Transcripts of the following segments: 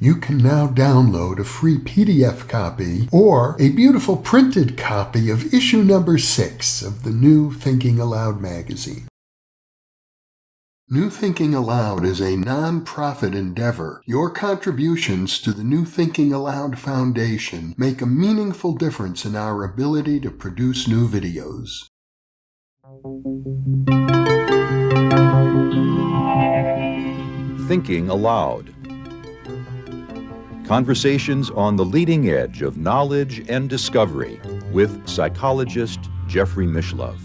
You can now download a free PDF copy or a beautiful printed copy of issue number 6 of the New Thinking Aloud magazine. New Thinking Aloud is a non-profit endeavor. Your contributions to the New Thinking Aloud Foundation make a meaningful difference in our ability to produce new videos. Thinking Aloud. Conversations on the leading edge of knowledge and discovery with psychologist Jeffrey Mishlove.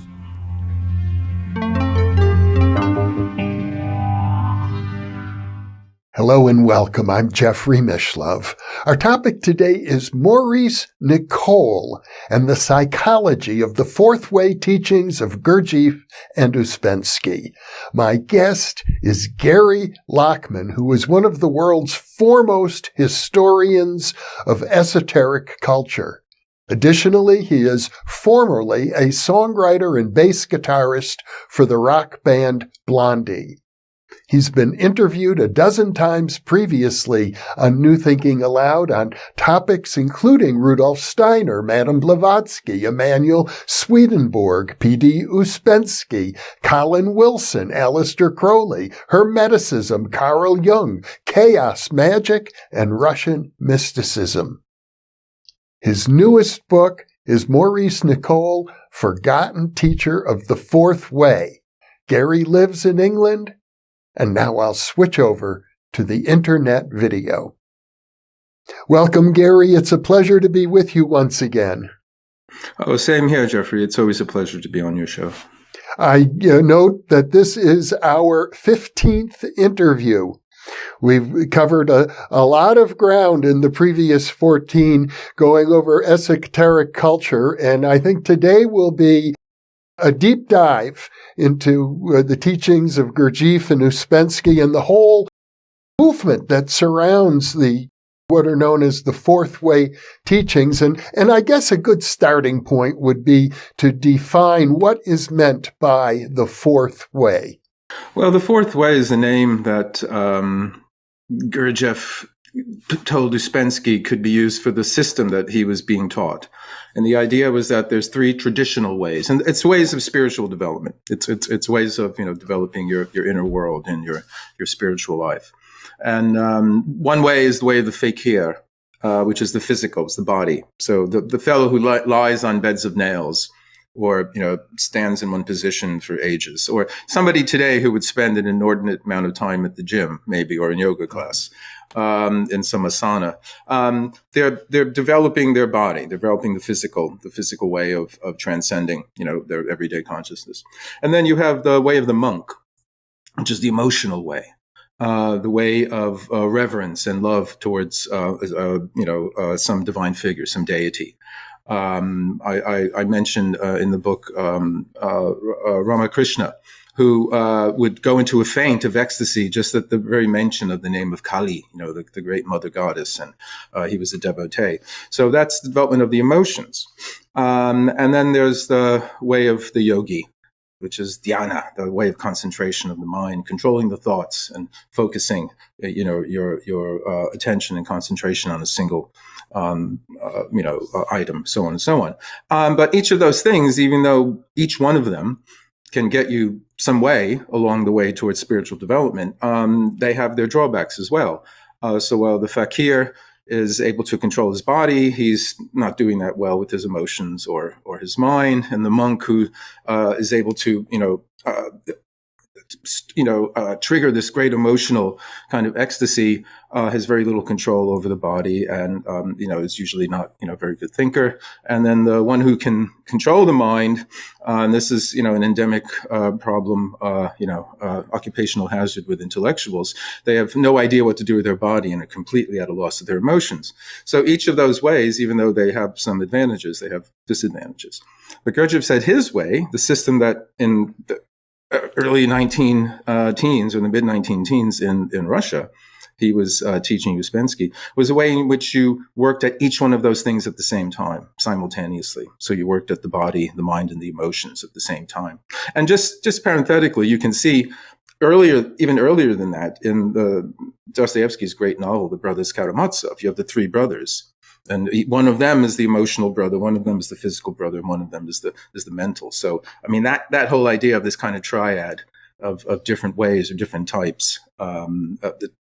Hello and welcome. I'm Jeffrey Mishlove. Our topic today is Maurice Nicoll and the psychology of the fourth way teachings of Gurdjieff and Ouspensky. My guest is Gary Lachman, who is one of the world's foremost historians of esoteric culture. Additionally, he is formerly a songwriter and bass guitarist for the rock band Blondie. He's been interviewed a dozen times previously on New Thinking Aloud on topics including Rudolf Steiner, Madame Blavatsky, Emanuel Swedenborg, P.D. Ouspensky, Colin Wilson, Aleister Crowley, Hermeticism, Carl Jung, chaos, magick, and Russian mysticism. His newest book is Maurice Nicoll, Forgotten Teacher of the Fourth Way. Gary lives in England. And now I'll switch over to the internet video. Welcome, Gary. It's a pleasure to be with you once again. Oh, same here, Jeffrey. It's always a pleasure to be on your show. I note that this is our 15th interview. We've covered a lot of ground in the previous 14, going over esoteric culture, and I think today will be a deep dive into the teachings of Gurdjieff and Ouspensky and the whole movement that surrounds what are known as the fourth way teachings. And I guess a good starting point would be to define what is meant by the fourth way. Well, the fourth way is a name that Gurdjieff told Ouspensky could be used for the system that he was being taught. And the idea was that there's three traditional ways, and it's ways of spiritual development. It's ways of developing your inner world and your spiritual life. And one way is the way of the fakir, which is the physical, it's the body. So the fellow who lies on beds of nails, or stands in one position for ages, or somebody today who would spend an inordinate amount of time at the gym, maybe, or in yoga class. In some asana, they're developing their body, developing the physical way of transcending, their everyday consciousness. And then you have the way of the monk, which is the emotional way, the way of reverence and love towards, some divine figure, some deity. I mentioned in the book Ramakrishna, who would go into a faint of ecstasy just at the very mention of the name of Kali, the great mother goddess, and he was a devotee. So that's the development of the emotions. And then there's the way of the yogi, which is dhyana, the way of concentration of the mind, controlling the thoughts and focusing, your attention and concentration on a single item, so on and so on. But each of those things, even though each one of them can get you some way along the way towards spiritual development, they have their drawbacks as well. So while the fakir is able to control his body, he's not doing that well with his emotions or his mind. And the monk who is able to, trigger this great emotional kind of ecstasy, has very little control over the body, and is usually not a very good thinker. And then the one who can control the mind, and this is an endemic problem, occupational hazard with intellectuals. They have no idea what to do with their body and are completely at a loss of their emotions. So each of those ways, even though they have some advantages, they have disadvantages. But Gurdjieff said his way, the system that in the early 19 teens or the mid 19 teens in Russia, he was teaching Ouspensky, was a way in which you worked at each one of those things at the same time, simultaneously. So you worked at the body, the mind, and the emotions at the same time. And just parenthetically, you can see even earlier than that, in Dostoevsky's great novel, The Brothers Karamazov, you have the three brothers. And one of them is the emotional brother, one of them is the physical brother, and one of them is the mental. So, I mean, that whole idea of this kind of triad of different ways or different types,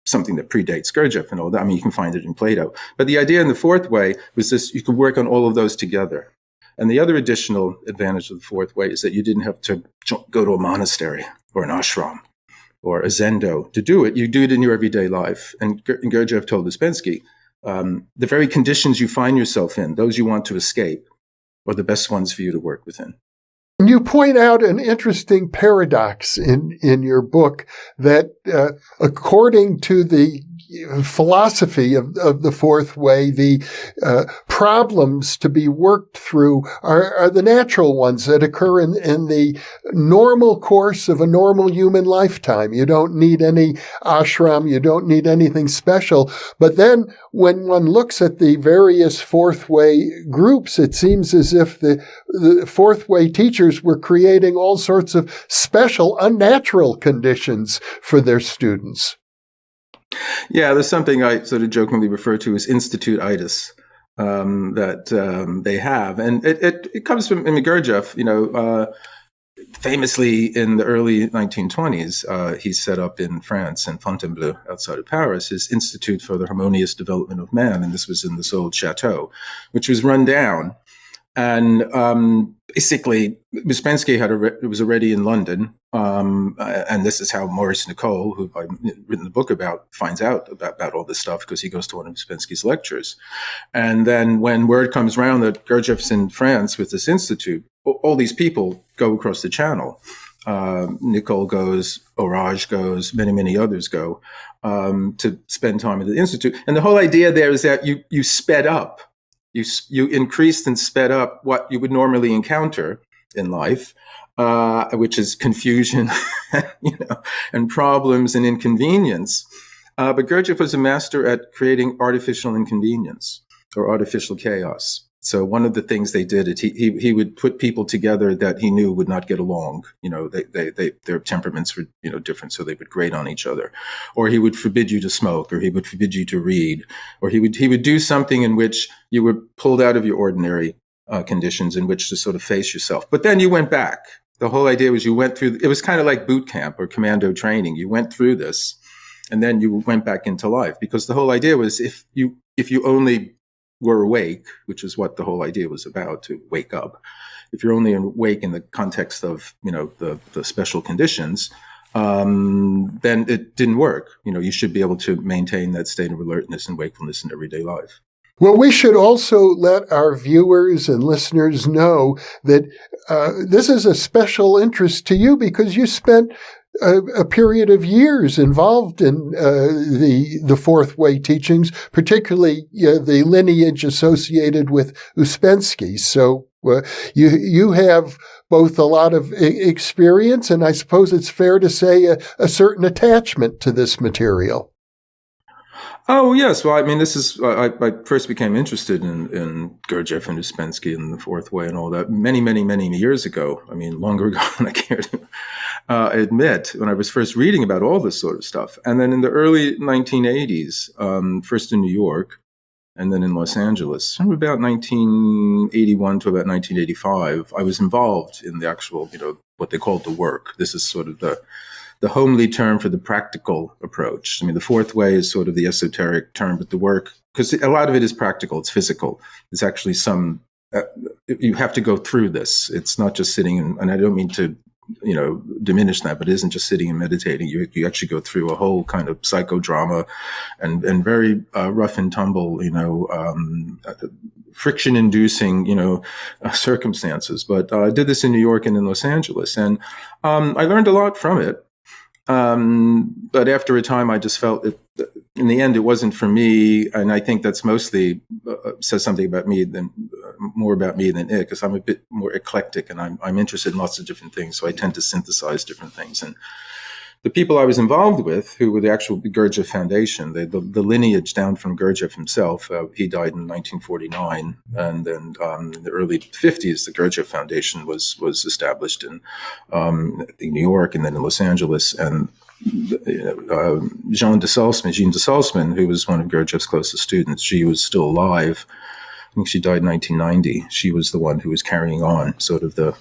something that predates Gurdjieff and all that. I mean, you can find it in Plato. But the idea in the fourth way was this: you could work on all of those together. And the other additional advantage of the fourth way is that you didn't have to go to a monastery or an ashram or a zendo to do it. You do it in your everyday life. And Gurdjieff told Ouspensky, the very conditions you find yourself in, those you want to escape, are the best ones for you to work within. And you point out an interesting paradox in your book that according to the philosophy of the fourth way, the problems to be worked through are the natural ones that occur in the normal course of a normal human lifetime. You don't need any ashram, you don't need anything special. But then when one looks at the various fourth way groups, it seems as if the fourth way teachers were creating all sorts of special, unnatural conditions for their students. Yeah, there's something I sort of jokingly refer to as institute-itis that they have. And it comes from Gurdjieff, famously in the early 1920s, he set up in France, in Fontainebleau, outside of Paris, his Institute for the Harmonious Development of Man. And this was in this old chateau, which was run down. And basically, Ouspensky was already in London, and this is how Maurice Nicoll, who I've written the book about, finds out about all this stuff, because he goes to one of Ouspensky's lectures. And then when word comes around that Gurdjieff's in France with this institute, all these people go across the channel. Nicoll goes, Orage goes, many others go to spend time at the institute. And the whole idea there is that you sped up. You increased and sped up what you would normally encounter in life, which is confusion, and problems and inconvenience. But Gurdjieff was a master at creating artificial inconvenience or artificial chaos. So one of the things they did is he would put people together that he knew would not get along. Their temperaments were different, so they would grate on each other. Or he would forbid you to smoke, or he would forbid you to read, or he would do something in which you were pulled out of your ordinary conditions in which to sort of face yourself. But then you went back. The whole idea was you went through. It was kind of like boot camp or commando training. You went through this, and then you went back into life, because the whole idea was if you only were awake, which is what the whole idea was about, to wake up. If you're only awake in the context of, the special conditions, then it didn't work. You should be able to maintain that state of alertness and wakefulness in everyday life. Well, we should also let our viewers and listeners know that this is a special interest to you, because you spent a period of years involved in the fourth way teachings, particularly the lineage associated with Ouspensky. So you have both a lot of experience, and I suppose it's fair to say a certain attachment to this material. Oh, yes. Well, I mean, this is, I first became interested in Gurdjieff and Ouspensky and the fourth way and all that many years ago. I mean, longer ago than I care to admit, when I was first reading about all this sort of stuff. And then in the early 1980s, first in New York and then in Los Angeles, from about 1981 to about 1985, I was involved in the actual, what they called the work. This is sort of the homely term for the practical approach. I mean, the fourth way is sort of the esoteric term, but the work, because a lot of it is practical, it's physical. It's actually you have to go through this. It's not just sitting, and I don't mean to, diminish that, but it isn't just sitting and meditating. You actually go through a whole kind of psychodrama and very rough and tumble, friction-inducing, circumstances. But I did this in New York and in Los Angeles, and I learned a lot from it. But after a time, I just felt that in the end, it wasn't for me. And I think that's mostly says something about me more about me than it, because I'm a bit more eclectic and I'm interested in lots of different things. So I tend to synthesize different things. And the people I was involved with, who were the actual Gurdjieff Foundation, the lineage down from Gurdjieff himself, he died in 1949. And then in the early 50s, the Gurdjieff Foundation was established in New York and then in Los Angeles. And Jean de Salzman, who was one of Gurdjieff's closest students, she was still alive. I think she died in 1990. She was the one who was carrying on sort of the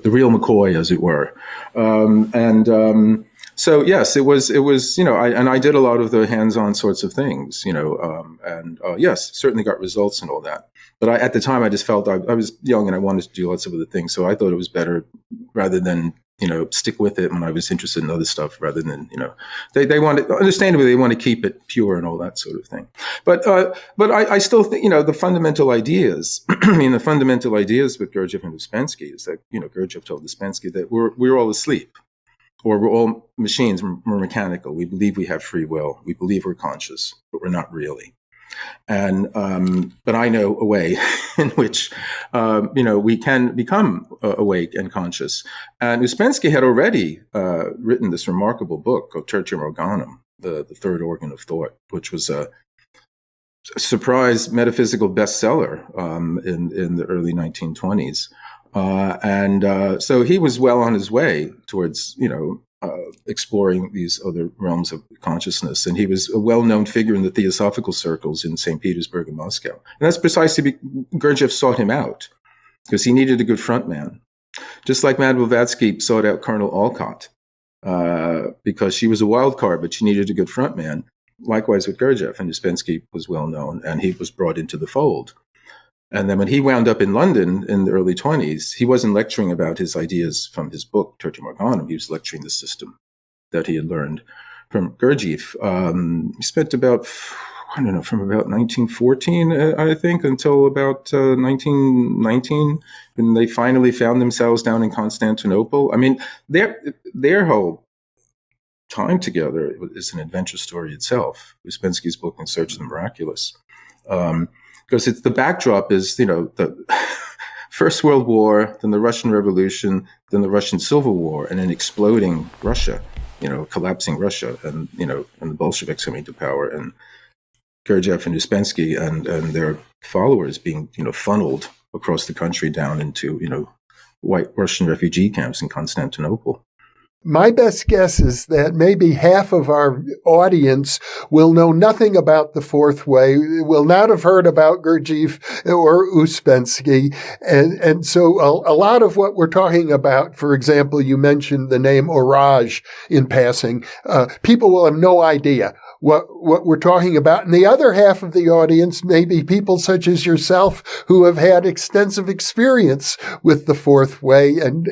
real McCoy, as it were. So yes, it was, I did a lot of the hands-on sorts of things, yes, certainly got results and all that. But at the time, I just felt I was young and I wanted to do lots of other things. So I thought it was better rather than, stick with it when I was interested in other stuff rather than, they wanted, understandably, they want to keep it pure and all that sort of thing. But I still think, the fundamental ideas, the fundamental ideas with Gurdjieff and Ouspensky is that, Gurdjieff told Ouspensky that we're all asleep. Or we're all machines, we're mechanical. We believe we have free will. We believe we're conscious, but we're not really. And but I know a way in which we can become awake and conscious. And Ouspensky had already written this remarkable book called Tertium Organum, the third organ of thought, which was a surprise metaphysical bestseller in the early 1920s. So he was well on his way towards, exploring these other realms of consciousness. And he was a well-known figure in the theosophical circles in St. Petersburg and Moscow. And that's precisely Gurdjieff sought him out because he needed a good front man. Just like Mad Blavatsky sought out Colonel Olcott because she was a wild card, but she needed a good front man. Likewise with Gurdjieff, and Ouspensky was well known, and he was brought into the fold. And then when he wound up in London in the early 20s, he wasn't lecturing about his ideas from his book, Tertium Organum. He was lecturing the system that he had learned from Gurdjieff. He spent from about 1914, I think, until about 1919, when they finally found themselves down in Constantinople. I mean, their whole time together is an adventure story itself. Ouspensky's book, In Search of the Miraculous. Because the backdrop is, the First World War, then the Russian Revolution, then the Russian Civil War, and an exploding Russia, collapsing Russia, and and the Bolsheviks coming to power, and Gurdjieff and Ouspensky and their followers being, funneled across the country down into, white Russian refugee camps in Constantinople. My best guess is that maybe half of our audience will know nothing about the Fourth Way, will not have heard about Gurdjieff or Ouspensky. And so a lot of what we're talking about, for example, you mentioned the name Orage in passing, people will have no idea what we're talking about. And the other half of the audience may be people such as yourself who have had extensive experience with the Fourth Way and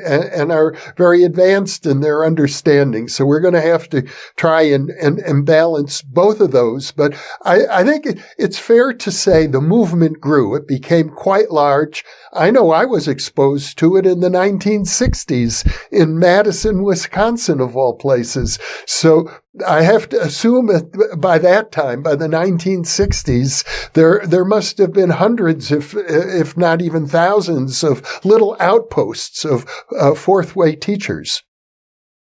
are very advanced in their understanding. So we're going to have to try and balance both of those. But I think it's fair to say the movement grew. It became quite large. I know I was exposed to it in the 1960s in Madison, Wisconsin, of all places. So I have to assume that by that time, by the 1960s, there must have been hundreds, if not even thousands, of little outposts of Fourth Way teachers.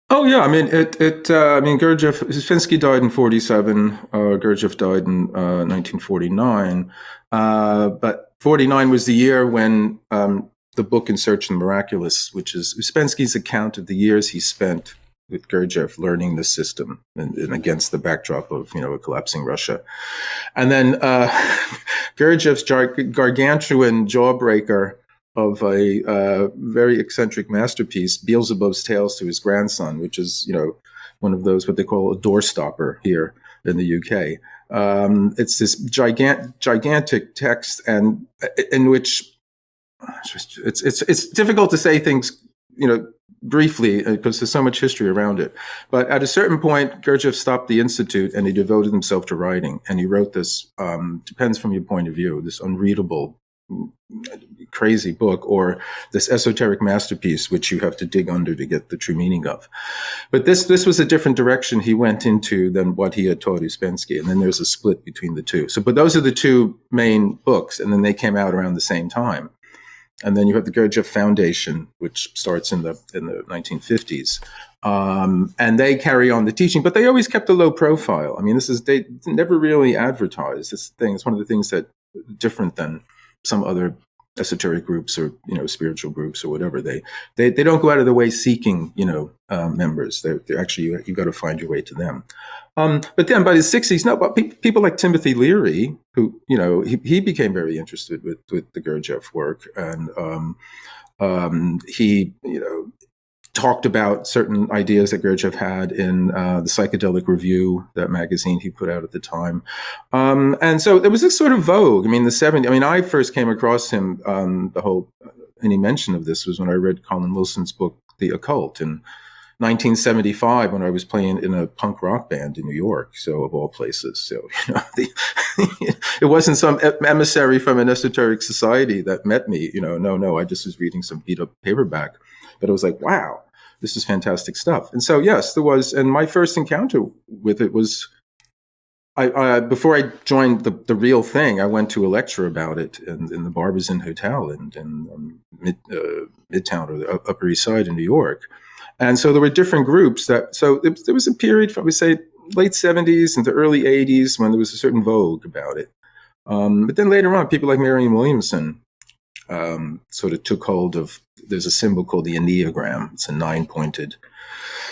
Oh yeah, I mean Gurdjieff, Ouspensky died in 1947. Gurdjieff died in 1949. But 1949 was the year when the book In Search of the Miraculous, which is Ouspensky's account of the years he spent with Gurdjieff learning the system and against the backdrop of a collapsing Russia, and then Gurdjieff's gargantuan jawbreaker of a very eccentric masterpiece, Beelzebub's Tales to His Grandson, which is one of those what they call a doorstopper here in the UK. It's this gigantic text, and in which it's difficult to say things briefly because there's so much history around it. But at a certain point, Gurdjieff stopped the institute and he devoted himself to writing. And he wrote this, depends from your point of view, this unreadable, crazy book, or this esoteric masterpiece, which you have to dig under to get the true meaning of. But this was a different direction he went into than what he had taught Ouspensky. And then there's a split between the two. But those are the two main books. And then they came out around the same time. And then you have the Gurdjieff Foundation, which starts in the 1950s. And they carry on the teaching, but they always kept a low profile. I mean, they never really advertised this thing. It's one of the things that different than some other esoteric groups or spiritual groups or whatever. They don't go out of their way seeking members. They're actually you got to find your way to them. But then by the 60s, but people like Timothy Leary, who he became very interested with the Gurdjieff work, and he talked about certain ideas that Gurdjieff had in the Psychedelic Review, that magazine he put out at the time. And so there was this sort of vogue. I mean, the 70s, I first came across him, any mention of this was when I read Colin Wilson's book, The Occult, in 1975, when I was playing in a punk rock band in New York, so of all places. So, it wasn't some emissary from an esoteric society that met me, no, I just was reading some beat up paperback. But it was like, wow, this is fantastic stuff. And so, yes, there was. And my first encounter with it was, before I joined the real thing, I went to a lecture about it in the Barbers Inn Hotel in Midtown or the Upper East Side in New York. And so there were different groups there was a period from, we say, late 70s into early 80s when there was a certain vogue about it. But then later on, people like Marianne Williamson sort of took hold of. There's a symbol called the Enneagram. It's a 9-pointed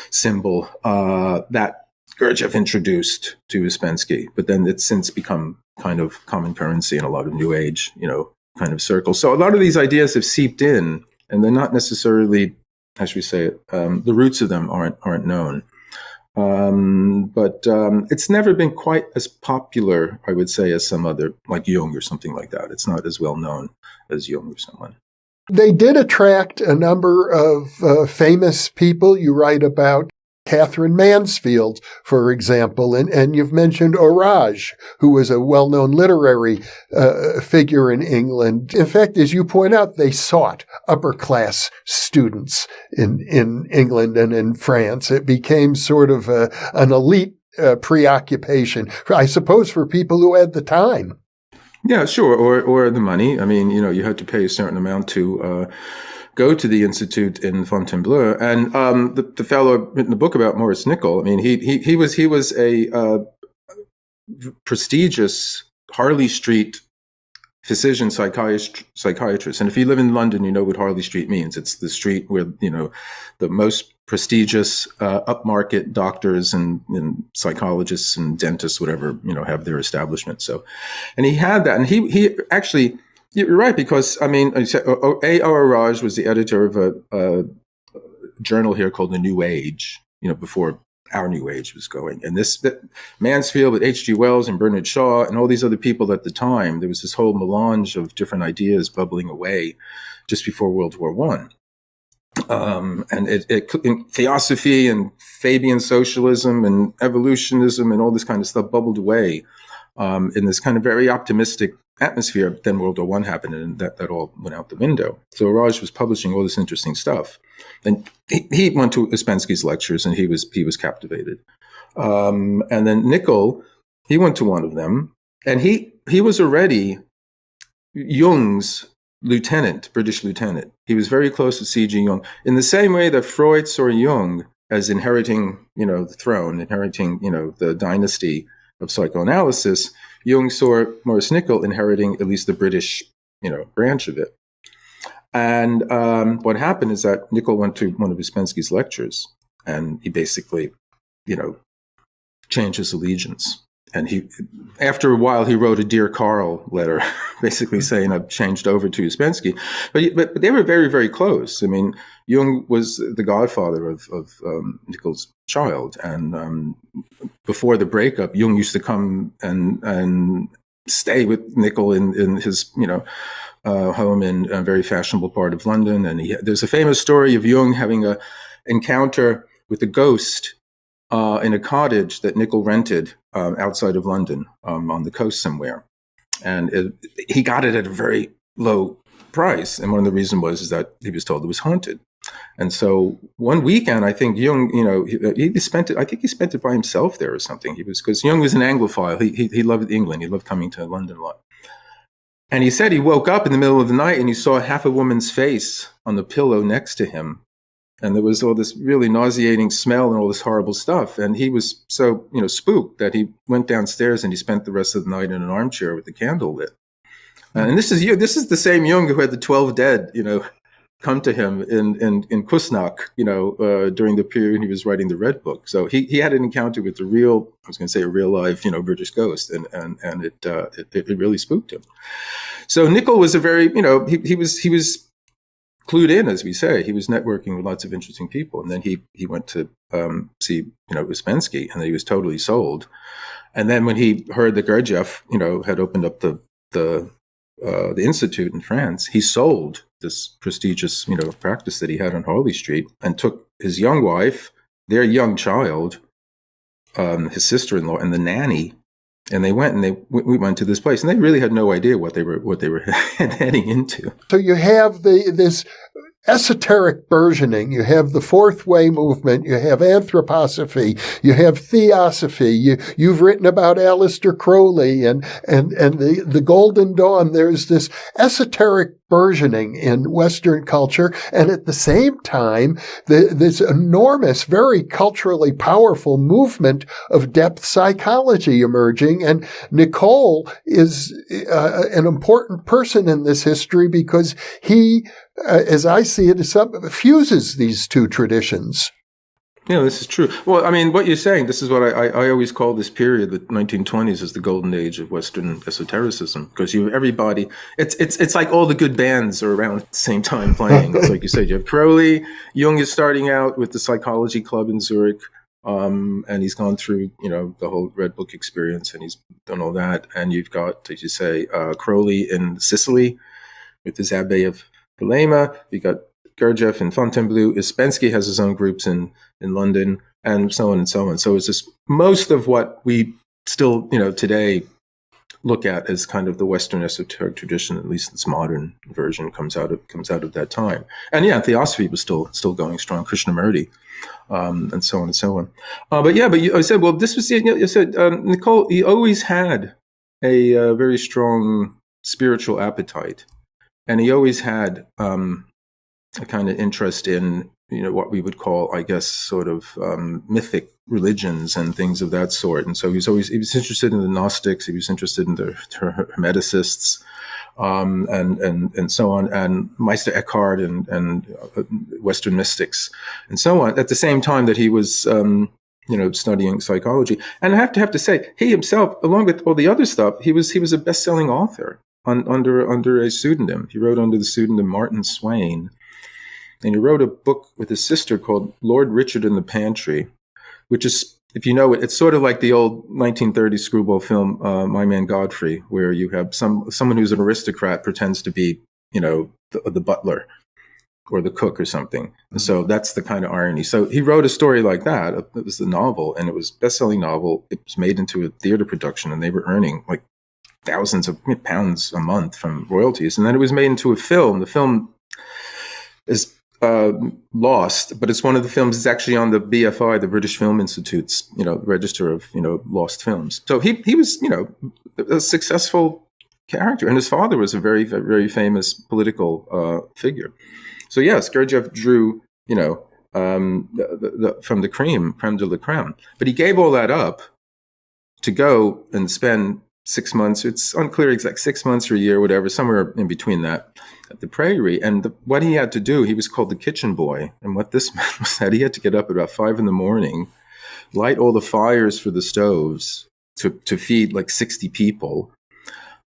symbol that Gurdjieff introduced to Ouspensky, but then it's since become kind of common currency in a lot of New Age, kind of circles. So a lot of these ideas have seeped in, and they're not necessarily, how should we say it, the roots of them aren't known. But it's never been quite as popular, I would say, as some other, like Jung or something like that. It's not as well known as Jung or someone. They did attract a number of famous people. You write about Catherine Mansfield, for example, and you've mentioned Orage, who was a well-known literary figure in England. In fact, as you point out, they sought upper-class students in England and in France. It became sort of an elite preoccupation, I suppose, for people who had the time. Yeah, sure. Or the money. You had to pay a certain amount to go to the Institute in Fontainebleau. And the fellow written a book about Maurice Nicoll. He was a prestigious Harley Street physician, psychiatrist. And if you live in London, you know what Harley Street means. It's the street where, the most prestigious upmarket doctors and psychologists and dentists, whatever, have their establishment. So, and he had that. And he actually, you're right, because, A.R. Raj was the editor of a journal here called The New Age, before our New Age was going. And Mansfield with H.G. Wells and Bernard Shaw and all these other people at the time, there was this whole melange of different ideas bubbling away just before World War I. And in theosophy and Fabian socialism and evolutionism and all this kind of stuff bubbled away in this kind of very optimistic atmosphere. Then World War I happened, and that all went out the window. So Raj was publishing all this interesting stuff, and he went to Ouspensky's lectures, and he was captivated. And then Nicoll, he went to one of them, and he was already Jung's lieutenant, British lieutenant. He was very close to C.G. Jung, in the same way that Freud saw Jung as inheriting, the throne, inheriting, the dynasty of psychoanalysis. Jung saw Maurice Nicoll inheriting at least the British, branch of it. And what happened is that Nicoll went to one of Ouspensky's lectures, and he basically, changed his allegiance. And after a while, he wrote a Dear Carl letter, basically saying, I've changed over to Ouspensky. But they were very, very close. Jung was the godfather of Nicoll's child. And before the breakup, Jung used to come and stay with Nicoll in his, home in a very fashionable part of London. And there's a famous story of Jung having an encounter with a ghost in a cottage that Nicoll rented outside of London on the coast somewhere. And he got it at a very low price. And one of the reasons is that he was told it was haunted. And so one weekend, I think Jung, he spent it by himself there or something. Because Jung was an Anglophile. He loved England. He loved coming to London a lot. And he said he woke up in the middle of the night and he saw half a woman's face on the pillow next to him. And there was all this really nauseating smell and all this horrible stuff. And he was so, spooked that he went downstairs and he spent the rest of the night in an armchair with the candle lit. And this is the same Jung who had the 12 dead, come to him in Kusnacht, during the period he was writing the Red Book. So he had an encounter with a real live, British ghost, and it really spooked him. So Nicoll was a very, he was clued in, as we say. He was networking with lots of interesting people, and then he went to see, Ouspensky, and then he was totally sold. And then when he heard that Gurdjieff, had opened up the institute in France, he sold this prestigious, practice that he had on Harley Street, and took his young wife, their young child, his sister-in-law, and the nanny, and they went and we went to this place, and they really had no idea what they were heading into. So you have this esoteric burgeoning, you have the fourth way movement, you have anthroposophy, you have theosophy, you've written about Aleister Crowley and the Golden Dawn. There's this esoteric burgeoning in Western culture, and at the same time, this enormous, very culturally powerful movement of depth psychology emerging. And Nicoll is an important person in this history because he, as I see it, fuses these two traditions. Yeah, this is true. Well, I mean, what you're saying, this is what I always call this period, the 1920s, as the golden age of Western esotericism, because you have everybody. It's like all the good bands are around at the same time playing. It's like you said, you have Crowley. Jung is starting out with the Psychology Club in Zurich, and he's gone through, the whole Red Book experience, and he's done all that. And you've got, as you say, Crowley in Sicily with his Abbey of Thelema. You've got Gurdjieff and Fontainebleau. Ouspensky has his own groups in London, and so on and so on. So it's just most of what we still, today look at as kind of the Western esoteric tradition, at least its modern version, comes out of that time. And yeah, theosophy was still going strong, Krishnamurti, and so on and so on. I said, well, this was, you said, Nicoll, he always had a very strong spiritual appetite, and he always had a kind of interest in, what we would call, I guess, sort of mythic religions and things of that sort. And so he was interested in the Gnostics, he was interested in the Hermeticists, and so on, and Meister Eckhart and Western mystics, and so on. At the same time that he was, studying psychology, and I have to say, he himself, along with all the other stuff, he was a best-selling author under a pseudonym. He wrote under the pseudonym Martin Swain. And he wrote a book with his sister called Lord Richard in the Pantry, which is, if you know it, it's sort of like the old 1930s screwball film, My Man Godfrey, where you have someone who's an aristocrat pretends to be, the butler or the cook or something. And so that's the kind of irony. So he wrote a story like that. It was a novel, and it was a best-selling novel. It was made into a theater production, and they were earning like thousands of pounds a month from royalties. And then it was made into a film. The film is lost, but it's one of the films that's actually on the BFI, the British Film Institute's, register of, lost films. So he was, a successful character, and his father was a very, very famous political figure. So yes, Gurdjieff drew, from the creme de la creme, but he gave all that up to go and spend 6 months. It's unclear exact 6 months or a year, whatever, somewhere in between that, at the Prairie. And what he had to do, he was called the kitchen boy. And what this meant was that he had to get up at about 5 a.m, light all the fires for the stoves to feed like 60 people.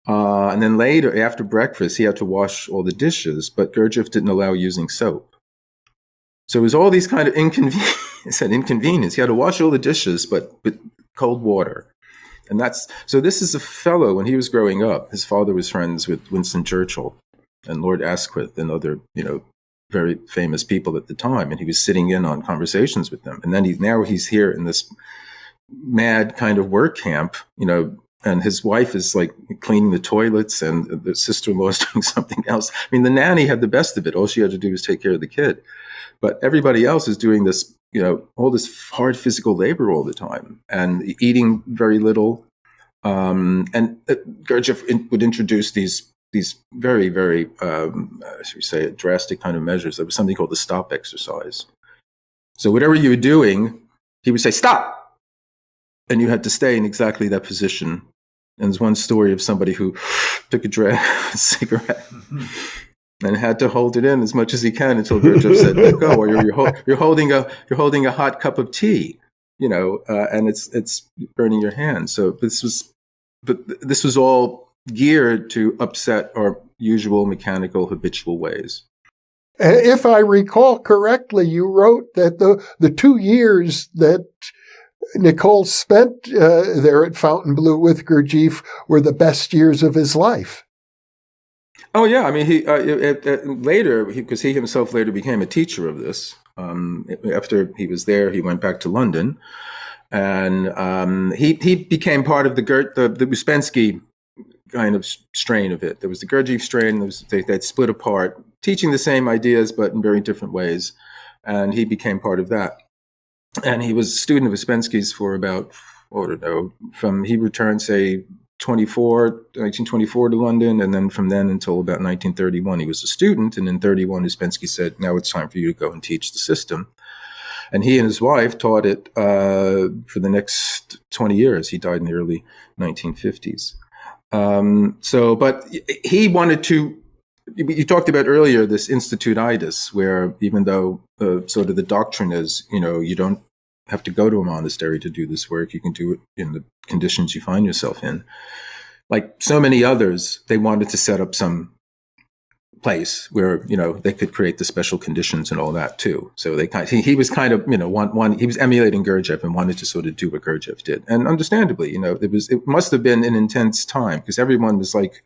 And then later, after breakfast, he had to wash all the dishes, but Gurdjieff didn't allow using soap. So it was all these kind of inconvenience. He had to wash all the dishes, but with cold water. And so this is a fellow, when he was growing up, his father was friends with Winston Churchill and Lord Asquith and other, very famous people at the time. And he was sitting in on conversations with them. And then now he's here in this mad kind of work camp, and his wife is like cleaning the toilets, and the sister-in-law is doing something else. I mean, the nanny had the best of it. All she had to do was take care of the kid. But everybody else is doing this, all this hard physical labor all the time and eating very little. And Gurdjieff would introduce these very, very, should we say, drastic kind of measures. There was something called the stop exercise. So whatever you were doing, he would say, stop. And you had to stay in exactly that position And there's one story of somebody who took a drag cigarette and had to hold it in as much as he can until Gurdjieff said, "Let go," or you're holding a hot cup of tea, and it's burning your hand. So this was all geared to upset our usual mechanical, habitual ways. If I recall correctly, you wrote that the 2 years that Nicoll spent there at Fontainebleau with Gurdjieff were the best years of his life. Oh yeah, I mean, he later, because he himself later became a teacher of this. After he was there, he went back to London, and he became part of the Ouspensky kind of strain of it. There was the Gurdjieff strain. They'd split apart, teaching the same ideas but in very different ways, and he became part of that. And he was a student of Ouspensky's for about, he returned, say, 1924 to London, and then from then until about 1931, he was a student. And in 31, Ouspensky said, "Now it's time for you to go and teach the system." And he and his wife taught it for the next 20 years. He died in the early 1950s. But he wanted to. You talked about earlier this institutitis, where even though sort of the doctrine is, you don't have to go to a monastery to do this work. You can do it in the conditions you find yourself in. Like so many others, they wanted to set up some place where, they could create the special conditions and all that too. So he was kind of, he was emulating Gurdjieff and wanted to sort of do what Gurdjieff did. And understandably, it must have been an intense time because everyone was like,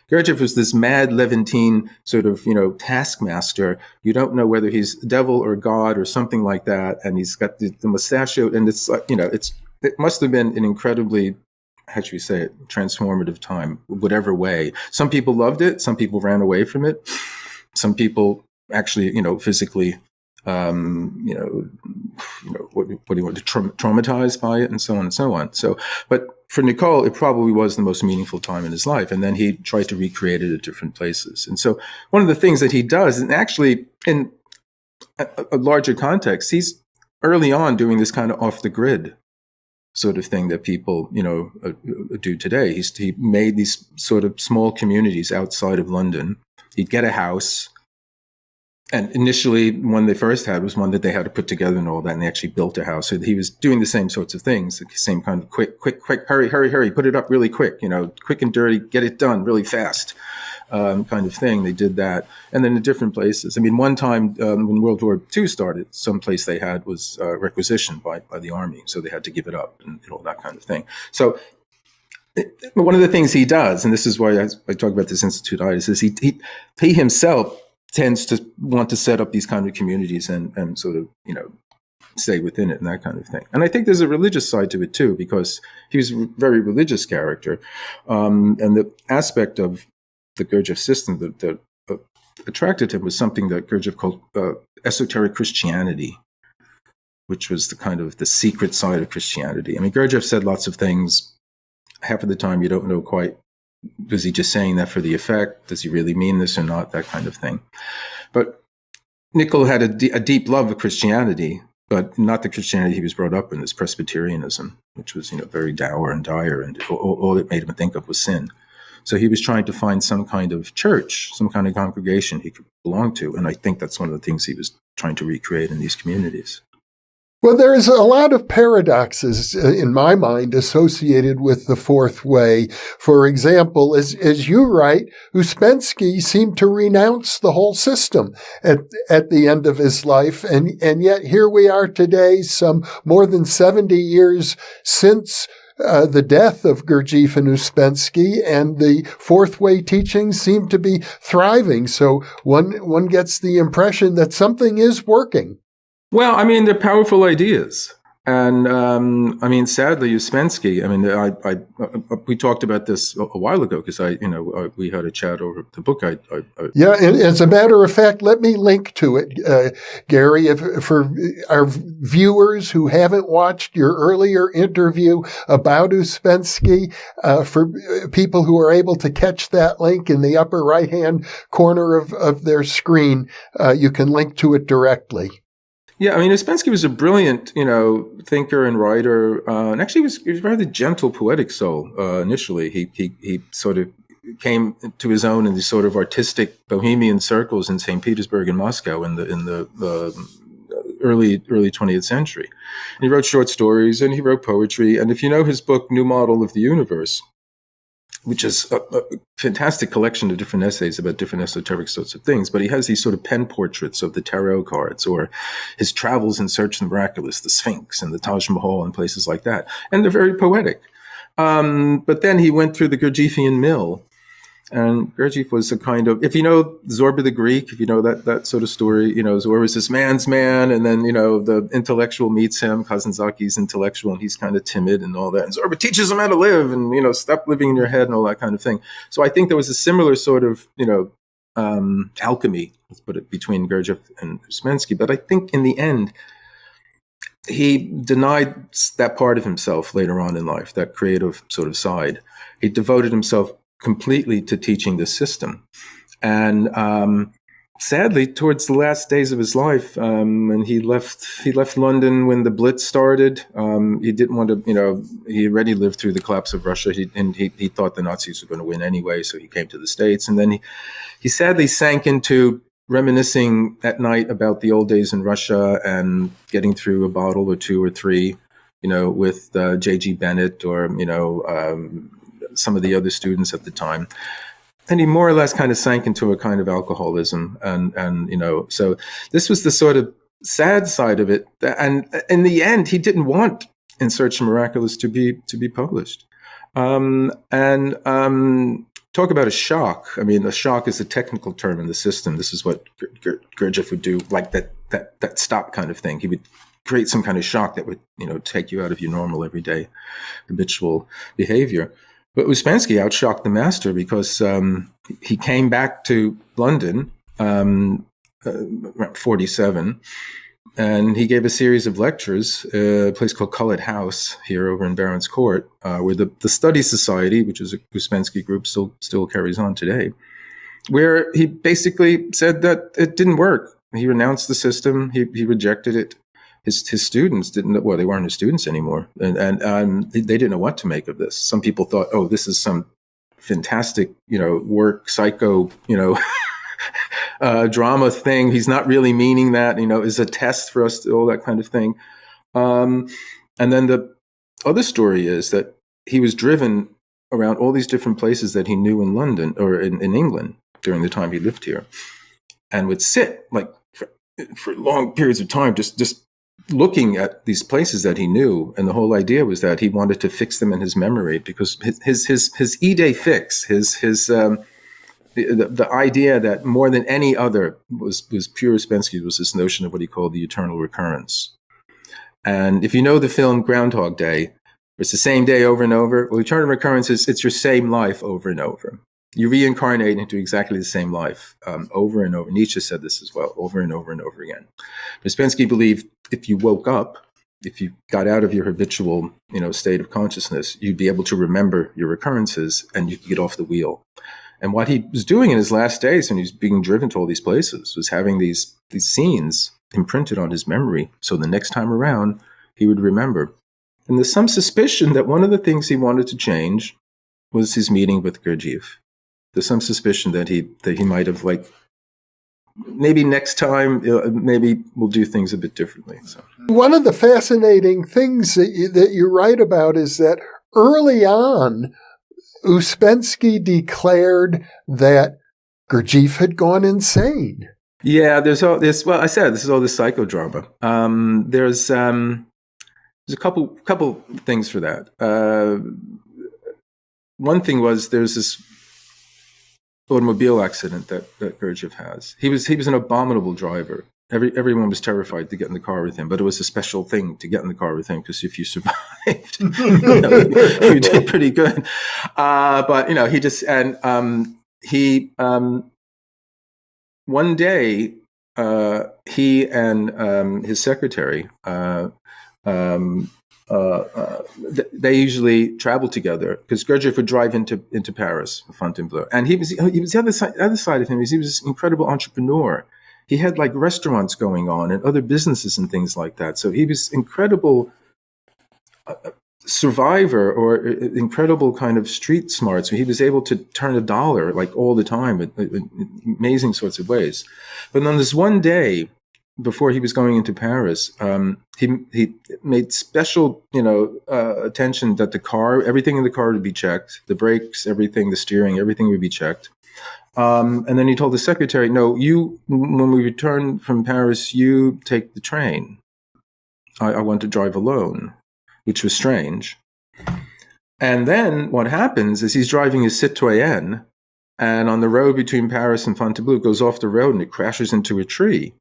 Gurdjieff was this mad Levantine sort of, taskmaster. You don't know whether he's devil or God or something like that. And he's got the mustachio, and it's like, it must have been an incredibly, how should we say it, transformative time, whatever way. Some people loved it. Some people ran away from it. Some people actually, physically, what do you want to traumatized by it, and so on and so on. So, but for Nicoll, it probably was the most meaningful time in his life. And then he tried to recreate it at different places. And so one of the things that he does, and actually in a larger context, he's early on doing this kind of off the grid sort of thing that people, do today. He made these sort of small communities outside of London. He'd get a house. And initially, one they first had was one that they had to put together and all that, and they actually built a house. So he was doing the same sorts of things, the same kind of quick, hurry, put it up really quick, quick and dirty, get it done really fast kind of thing. They did that. And then in different places. I mean, one time when World War II started, some place they had was requisitioned by the army, so they had to give it up and all that kind of thing. So one of the things he does, and this is why I talk about this institutitis, is he himself tends to want to set up these kind of communities and sort of, stay within it and that kind of thing. And I think there's a religious side to it too, because he was a very religious character. And the aspect of the Gurdjieff system that attracted him was something that Gurdjieff called esoteric Christianity, which was the kind of the secret side of Christianity. I mean, Gurdjieff said lots of things. Half of the time you don't know quite, was he just saying that for the effect? Does he really mean this or not? That kind of thing. But Nicoll had a deep love of Christianity, but not the Christianity he was brought up in, this Presbyterianism, which was, very dour and dire, and all it made him think of was sin. So he was trying to find some kind of church, some kind of congregation he could belong to. And I think that's one of the things he was trying to recreate in these communities. Well, there's a lot of paradoxes in my mind associated with the fourth way. For example, as you write, Ouspensky seemed to renounce the whole system at the end of his life. And yet here we are today, some more than 70 years since the death of Gurdjieff and Ouspensky, and the fourth way teachings seem to be thriving. So one gets the impression that something is working. Well, I mean, they're powerful ideas. And I mean, sadly, Ouspensky, I mean, we talked about this a while ago because we had a chat over the book. Yeah, and as a matter of fact, let me link to it, Gary, for our viewers who haven't watched your earlier interview about Ouspensky, for people who are able to catch that link in the upper right-hand corner of their screen, you can link to it directly. Yeah, I mean, Ouspensky was a brilliant, thinker and writer, and actually he was a rather gentle, poetic soul. Initially, he sort of came to his own in these sort of artistic bohemian circles in St. Petersburg and Moscow in the early 20th century. And he wrote short stories and he wrote poetry. And if you know his book, New Model of the Universe, which is a fantastic collection of different essays about different esoteric sorts of things. But he has these sort of pen portraits of the tarot cards or his travels in search of the miraculous, the Sphinx and the Taj Mahal and places like that. And they're very poetic. But then he went through the Gurdjieffian mill. And Gurdjieff was a kind of, if you know Zorba the Greek, if you know that sort of story, Zorba is this man's man, and then, the intellectual meets him, Kazanzaki's intellectual, and he's kind of timid and all that. And Zorba teaches him how to live and, stop living in your head and all that kind of thing. So I think there was a similar sort of, alchemy, let's put it, between Gurdjieff and Ouspensky. But I think in the end, he denied that part of himself later on in life, that creative sort of side. He devoted himself completely to teaching the system. And sadly, towards the last days of his life, and he left London when the Blitz started. He didn't want to, he already lived through the collapse of Russia, he thought the Nazis were going to win anyway, so he came to the States. And then he sadly sank into reminiscing at night about the old days in Russia and getting through a bottle or two or three, with J.G. Bennett or, some of the other students at the time. And he more or less kind of sank into a kind of alcoholism. And so this was the sort of sad side of it. And in the end, he didn't want In Search of Miraculous to be published. Talk about a shock. I mean, a shock is a technical term in the system. This is what Gurdjieff would do, like that stop kind of thing. He would create some kind of shock that would, take you out of your normal everyday habitual behavior. But Ouspensky outshocked the master because he came back to London around 47, and he gave a series of lectures, a place called Cullet House here over in Barons Court, where the Study Society, which is a Ouspensky group, still carries on today, where he basically said that it didn't work. He renounced the system. He rejected it. His students didn't know, well, they weren't his students anymore. And they didn't know what to make of this. Some people thought, oh, this is some fantastic, work, psycho, drama thing. He's not really meaning that, is a test for us, all that kind of thing. And then the other story is that he was driven around all these different places that he knew in London or in England during the time he lived here, and would sit like for long periods of time, just looking at these places that he knew. And the whole idea was that he wanted to fix them in his memory, because his idée fixe, the idea that more than any other was pure Ouspensky, was this notion of what he called the eternal recurrence. And if you know the film Groundhog Day, it's the same day over and over. Well, eternal recurrence is it's your same life over and over. You reincarnate into exactly the same life over and over. Nietzsche said this as well, over and over and over again. Ouspensky believed if you woke up, if you got out of your habitual, state of consciousness, you'd be able to remember your recurrences and you could get off the wheel. And what he was doing in his last days, when he was being driven to all these places, was having these scenes imprinted on his memory, so the next time around he would remember. And there's some suspicion that one of the things he wanted to change was his meeting with Gurdjieff. There's some suspicion that he might have, like, maybe next time, maybe we'll do things a bit differently. So. One of the fascinating things that you write about is that early on, Ouspensky declared that Gurdjieff had gone insane. Yeah, there's all this. Well, I said this is all this psychodrama. There's a couple things for that. One thing was there's this automobile accident that Gurdjieff has. He was an abominable driver. Everyone was terrified to get in the car with him, but it was a special thing to get in the car with him, because if you survived, you did pretty good. But he just one day he and his secretary they usually traveled together, because Gurdjieff would drive into Paris, Fontainebleau, and he was the other side of him. He was this incredible entrepreneur. he had like restaurants going on and other businesses and things like that. So he was incredible survivor or incredible kind of street smart. So he was able to turn a dollar like all the time in amazing sorts of ways. But on this one day before he was going into Paris, he made special, attention that everything in the car would be checked, the brakes, everything, the steering, everything would be checked. And then he told the secretary, no, when we return from Paris, you take the train. I want to drive alone, which was strange. And then what happens is he's driving his Citroën, and on the road between Paris and Fontainebleau, goes off the road and it crashes into a tree.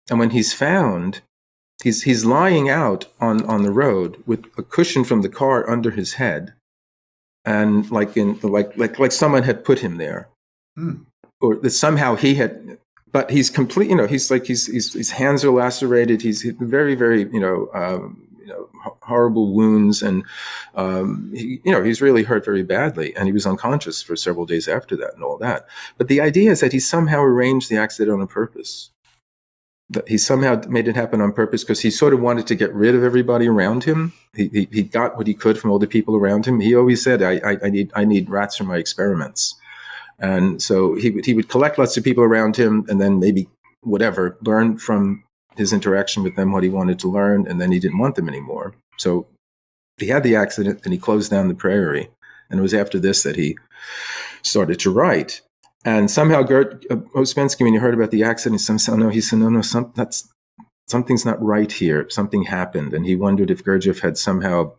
And when he's found, he's lying out on the road with a cushion from the car under his head, and like someone had put him there, or that somehow he had. But he's complete. His hands are lacerated. He's very, very, horrible wounds, and he's really hurt very badly, and he was unconscious for several days after that, and all that. But the idea is that he somehow arranged the accident on purpose. That he somehow made it happen on purpose because he sort of wanted to get rid of everybody around him. He got what he could from all the people around him. He always said, "I need rats for my experiments." And so he would collect lots of people around him, and then maybe learn from his interaction with them what he wanted to learn, and then he didn't want them anymore. So he had the accident, and he closed down the prairie. And it was after this that he started to write. And somehow Ouspensky, when he heard about the accident, he said, no, something's not right here. Something happened. And he wondered if Gurdjieff had somehow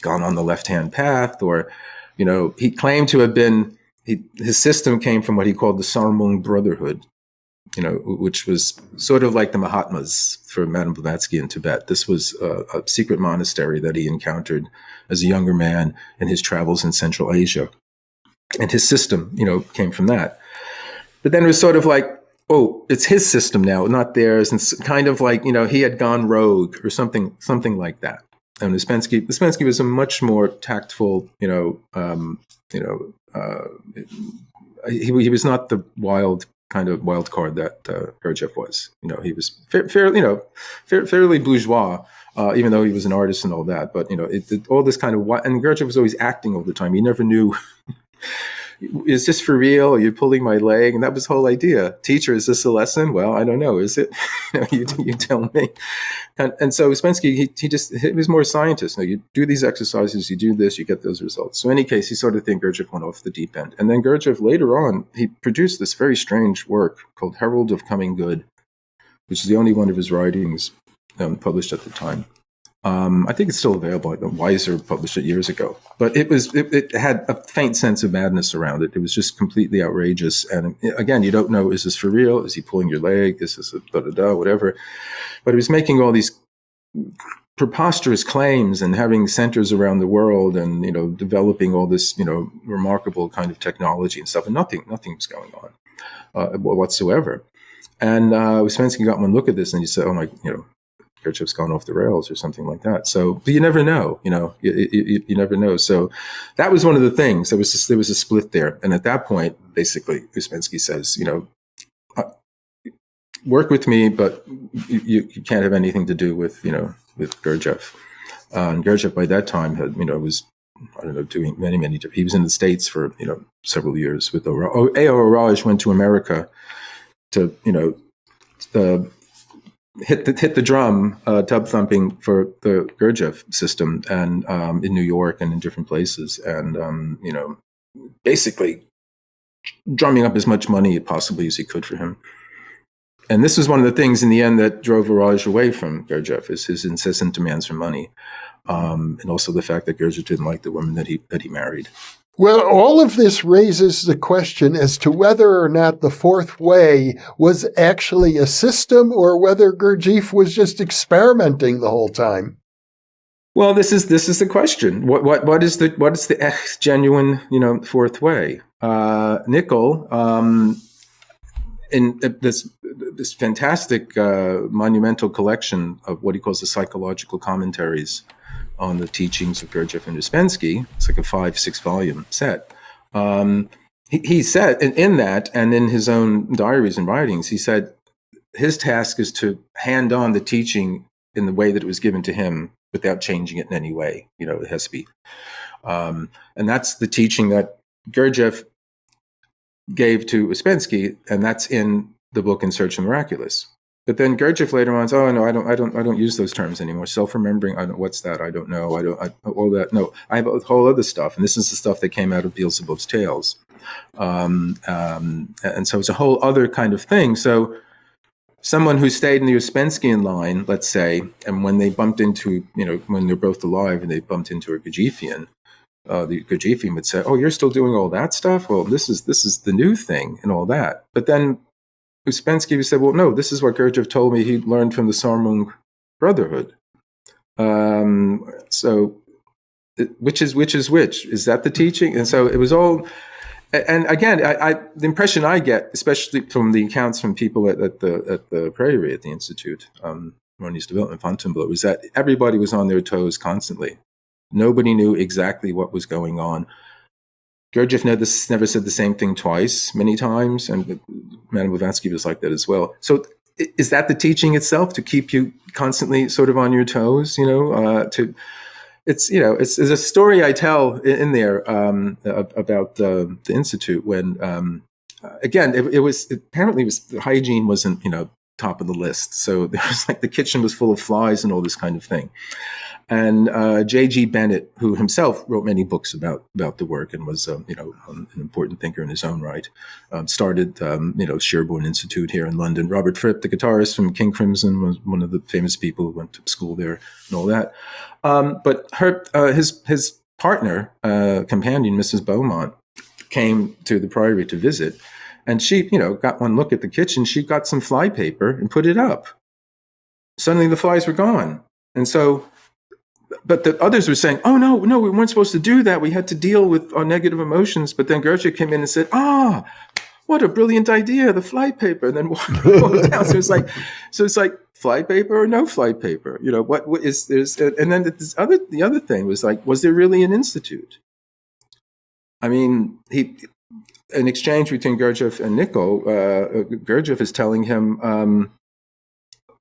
gone on the left-hand path, or, he claimed to have been, his system came from what he called the Sarmung Brotherhood, which was sort of like the Mahatmas for Madame Blavatsky in Tibet. This was a secret monastery that he encountered as a younger man in his travels in Central Asia. And his system, came from that. But then it was sort of like, oh, it's his system now, not theirs. And it's kind of like, he had gone rogue or something like that. And Ouspensky was a much more tactful, he was not the wild card that Gurdjieff was. He was fairly bourgeois, even though he was an artist and all that. But all this kind of and Gurdjieff was always acting all the time. He never knew. Is this for real? Are you pulling my leg? And that was the whole idea. Teacher, is this a lesson? Well, I don't know. Is it? You tell me. And so Ouspensky, he was more a scientist. You do these exercises, you do this, you get those results. So in any case, he sort of think Gurdjieff went off the deep end. And then Gurdjieff later on, he produced this very strange work called Herald of Coming Good, which is the only one of his writings published at the time. I think it's still available. Weiser published it years ago, but it had a faint sense of madness around it. It was just completely outrageous. And again, you don't know, is this for real? Is he pulling your leg? Is this whatever? But he was making all these preposterous claims and having centers around the world and, developing all this, remarkable kind of technology and stuff. And nothing was going on whatsoever. And Ouspensky got one look at this and he said, oh my, Gurdjieff's gone off the rails or something like that. So, but you never know, you never know. So that was one of the things. There was a split there. And at that point, basically, Ouspensky says, work with me, but you can't have anything to do with Gurdjieff. And Gurdjieff by that time had, was, doing many, he was in the States for, several years with A.O. Raj went to America to, hit the drum, tub thumping for the Gurdjieff system, and in New York and in different places, and basically drumming up as much money possibly as he could for him. And this was one of the things in the end that drove Raj away from Gurdjieff, is his incessant demands for money, and also the fact that Gurdjieff didn't like the woman that he married. Well, all of this raises the question as to whether or not the Fourth Way was actually a system, or whether Gurdjieff was just experimenting the whole time. Well, this is the question. What is the genuine Fourth Way? Nicoll, in this fantastic monumental collection of what he calls the psychological commentaries on the teachings of Gurdjieff and Ouspensky. It's like a 5-6 volume set. He said in that, and in his own diaries and writings, he said his task is to hand on the teaching in the way that it was given to him without changing it in any way. It has to be. And that's the teaching that Gurdjieff gave to Ouspensky, and that's in the book In Search of the Miraculous. But then Gurdjieff later on says, "Oh no, I don't use those terms anymore. Self-remembering, what's that? I don't know. All that. No, I have a whole other stuff, and this is the stuff that came out of Beelzebub's tales." And so it's a whole other kind of thing. So someone who stayed in the Ouspensky line, let's say, and when they bumped into, when they're both alive and they bumped into a Gurdjieffian, the Gurdjieffian would say, "Oh, you're still doing all that stuff? Well, this is the new thing and all that." But then Ouspensky would say, "Well, no, this is what Gurdjieff told me he learned from the Sarmung Brotherhood." So which is which? Is that the teaching? And so it was all. And again, the impression I get, especially from the accounts from people at the Prairie at the Institute, Maurice Development Fontainebleau, was that everybody was on their toes constantly. Nobody knew exactly what was going on. Gurdjieff never said the same thing twice, many times, and Madame Blavatsky was like that as well. So is that the teaching itself, to keep you constantly sort of on your toes? It's a story I tell in there about the Institute when again apparently the hygiene wasn't top of the list, so there was the kitchen was full of flies and all this kind of thing. And J.G. Bennett, who himself wrote many books about the work and was an important thinker in his own right, started Sherborne Institute here in London. Robert Fripp, the guitarist from King Crimson, was one of the famous people who went to school there and all that. But his partner, companion, Mrs. Beaumont, came to the Priory to visit, and she got one look at the kitchen. She got some fly paper and put it up. Suddenly the flies were gone, and so. But the others were saying, "Oh no, we weren't supposed to do that. We had to deal with our negative emotions." But then Gurdjieff came in and said, "What a brilliant idea! The fly paper." And then walked down. So it's like fly paper or no fly paper. What is there's? And then the other thing was was there really an institute? I mean, an exchange between Gurdjieff and Nicoll. Gurdjieff is telling him,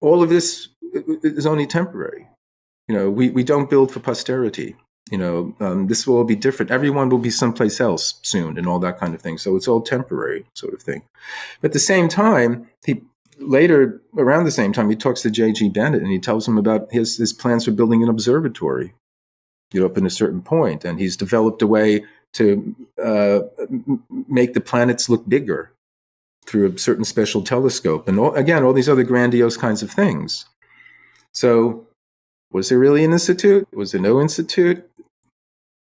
all of this is only temporary. We don't build for posterity. This will all be different. Everyone will be someplace else soon and all that kind of thing. So it's all temporary sort of thing. But at the same time, around the same time, he talks to J.G. Bennett and he tells him about his plans for building an observatory, up in a certain point. And he's developed a way to make the planets look bigger through a certain special telescope. And all these other grandiose kinds of things. So was there really an institute? Was there no institute?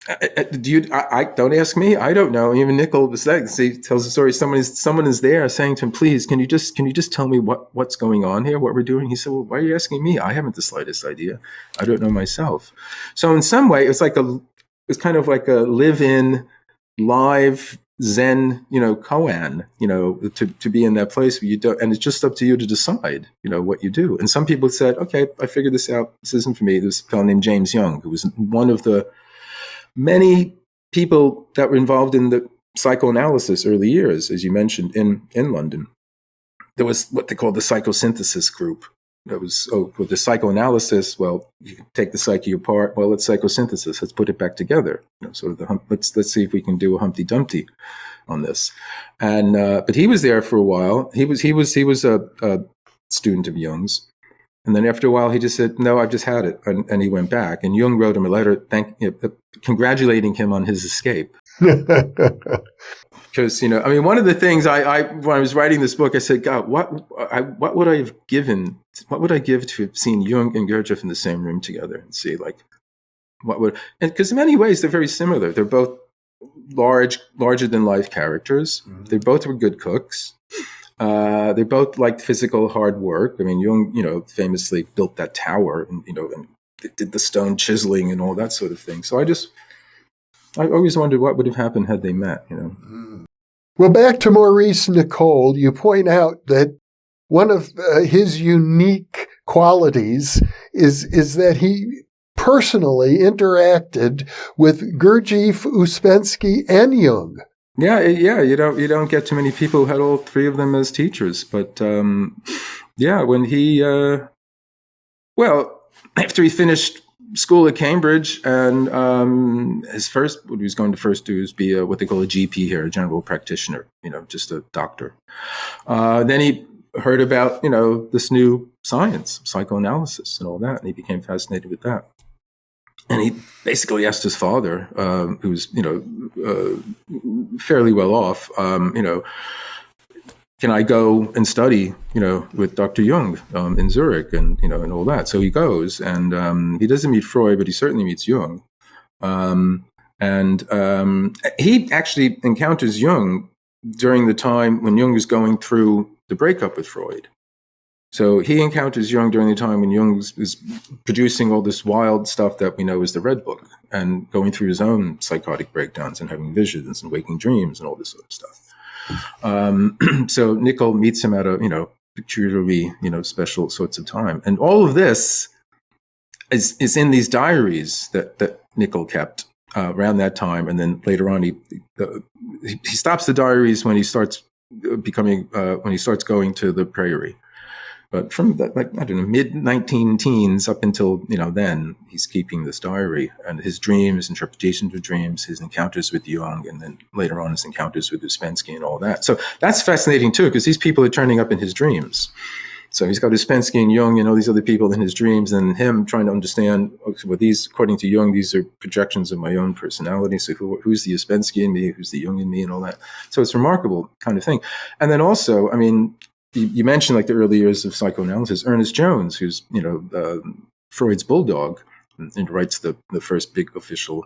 Don't ask me. I don't know. Even Nicoll was that. He tells the story. Someone is there saying to him, "Please, can you just tell me what's going on here? What we're doing?" He said, "Well, why are you asking me? I haven't the slightest idea. I don't know myself." So in some way, it's kind of like a live-in, live Zen, koan, to be in that place where you don't, and it's just up to you to decide, what you do. And some people said, "Okay, I figured this out. This isn't for me." There's a fellow named James Young, who was one of the many people that were involved in the psychoanalysis early years, as you mentioned, in London. There was what they called the psychosynthesis group. It was, with the psychoanalysis, well, you can take the psyche apart. Well, it's psychosynthesis. Let's put it back together. Sort of let's see if we can do a Humpty Dumpty on this. And but he was there for a while. He was a student of Jung's, and then after a while, he just said, "No, I've just had it," and he went back. And Jung wrote him a letter congratulating him on his escape. Because one of the things I when I was writing this book, I said, "God, what would I have given? What would I give to have seen Jung and Gurdjieff in the same room together and see what would?" And because in many ways they're very similar. They're both larger than life characters. Mm-hmm. They both were good cooks. They both liked physical hard work. I mean, Jung, famously built that tower, and and did the stone chiseling and all that sort of thing. So I always wondered what would have happened had they met. Well, back to Maurice Nicoll, you point out that one of his unique qualities is that he personally interacted with Gurdjieff, Ouspensky, and Jung. Yeah. You don't get too many people who had all three of them as teachers. But Yeah, when he, well, after he finished school at Cambridge, and what he was going to first do is be what they call a GP here, a general practitioner, just a doctor. Then he heard about, this new science, psychoanalysis and all that, and he became fascinated with that. And he basically asked his father, who was, fairly well off, can I go and study, with Dr. Jung in Zurich and, and all that. So he goes, and he doesn't meet Freud, but he certainly meets Jung. He actually encounters Jung during the time when Jung was going through the breakup with Freud. So he encounters Jung during the time when Jung was producing all this wild stuff that we know as the Red Book, and going through his own psychotic breakdowns and having visions and waking dreams and all this sort of stuff. So Nicoll meets him at a, peculiarly, special sorts of time. And all of this is in these diaries that Nicoll kept around that time. And then later on, he stops the diaries when he starts going to the prairie. But from the, mid-19-teens up until, then, he's keeping this diary, and his dreams, interpretations of dreams, his encounters with Jung, and then later on his encounters with Ouspensky and all that. So that's fascinating too, because these people are turning up in his dreams. So he's got Ouspensky and Jung and all these other people in his dreams, and him trying to understand, well, these, according to Jung, these are projections of my own personality. So who's the Ouspensky in me? Who's the Jung in me? And all that. So it's a remarkable kind of thing. And then also, you mentioned like the early years of psychoanalysis. Ernest Jones, who's Freud's bulldog, and writes the first big official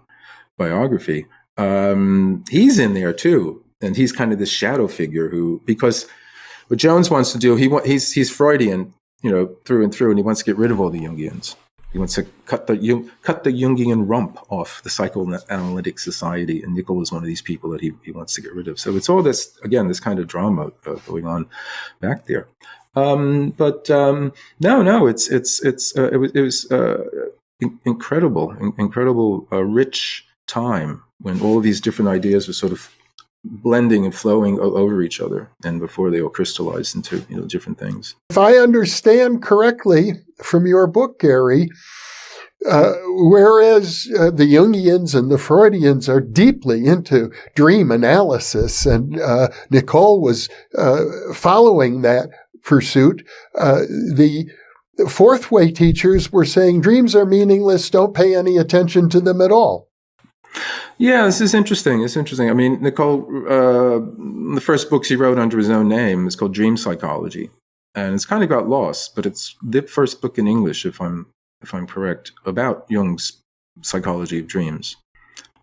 biography. He's in there too, and he's kind of this shadow figure because what Jones wants to do, he's Freudian, through and through, and he wants to get rid of all the Jungians. He wants to cut the Jungian rump off the psychoanalytic society, and Nicoll is one of these people that he wants to get rid of. So it's all this, again, this kind of drama going on back there. It was incredible, rich time when all of these different ideas were sort of blending and flowing over each other, and before they all crystallized into different things. If I understand correctly from your book, Gary, whereas the Jungians and the Freudians are deeply into dream analysis, and Nicoll was following that pursuit, the fourth way teachers were saying dreams are meaningless, don't pay any attention to them at all. Yeah, this is interesting. It's interesting. Nicoll, the first books he wrote under his own name is called Dream Psychology, and it's kind of got lost. But it's the first book in English, if I'm correct, about Jung's psychology of dreams,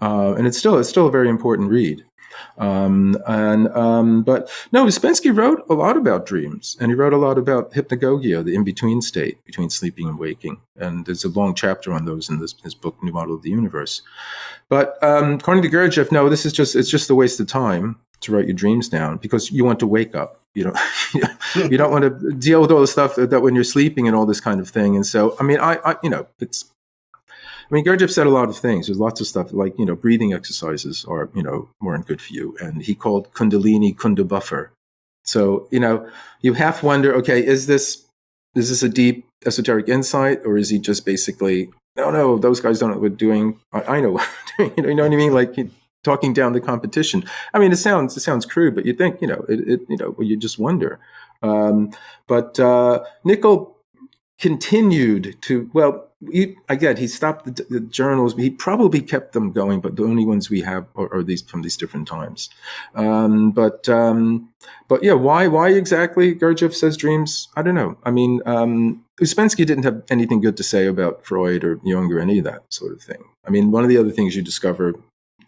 and it's still a very important read. But no, Ouspensky wrote a lot about dreams, and he wrote a lot about hypnagogia, the in-between state between sleeping and waking. And there's a long chapter on those in his book, New Model of the Universe. But according to Gurdjieff, no, it's just a waste of time to write your dreams down, because you want to wake up. You don't want to deal with all the stuff that when you're sleeping and all this kind of thing. And so, Gurdjieff said a lot of things. There's lots of stuff like, breathing exercises weren't good for you. And he called Kundalini Kunda buffer. So, you half wonder, okay, is this a deep esoteric insight, or is he just basically, no, those guys don't know what we're doing. I know what we're doing. You know what I mean? Like talking down the competition. It sounds crude, but you think, you just wonder. But Nicoll continued to, he stopped the journals. He probably kept them going, but the only ones we have are these from these different times. But yeah, why exactly Gurdjieff says dreams? I don't know. Ouspensky didn't have anything good to say about Freud or Jung or any of that sort of thing. One of the other things you discover,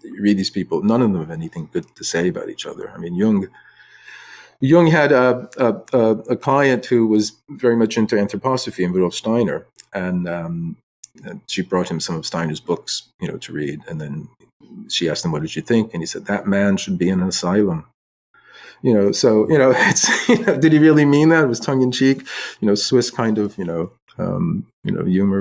you read these people, none of them have anything good to say about each other. Jung had a client who was very much into anthroposophy and Rudolf Steiner, and she brought him some of Steiner's books, to read. And then she asked him, "What did you think?" And he said, "That man should be in an asylum." So it's did he really mean that? It was tongue in cheek, Swiss kind of humor,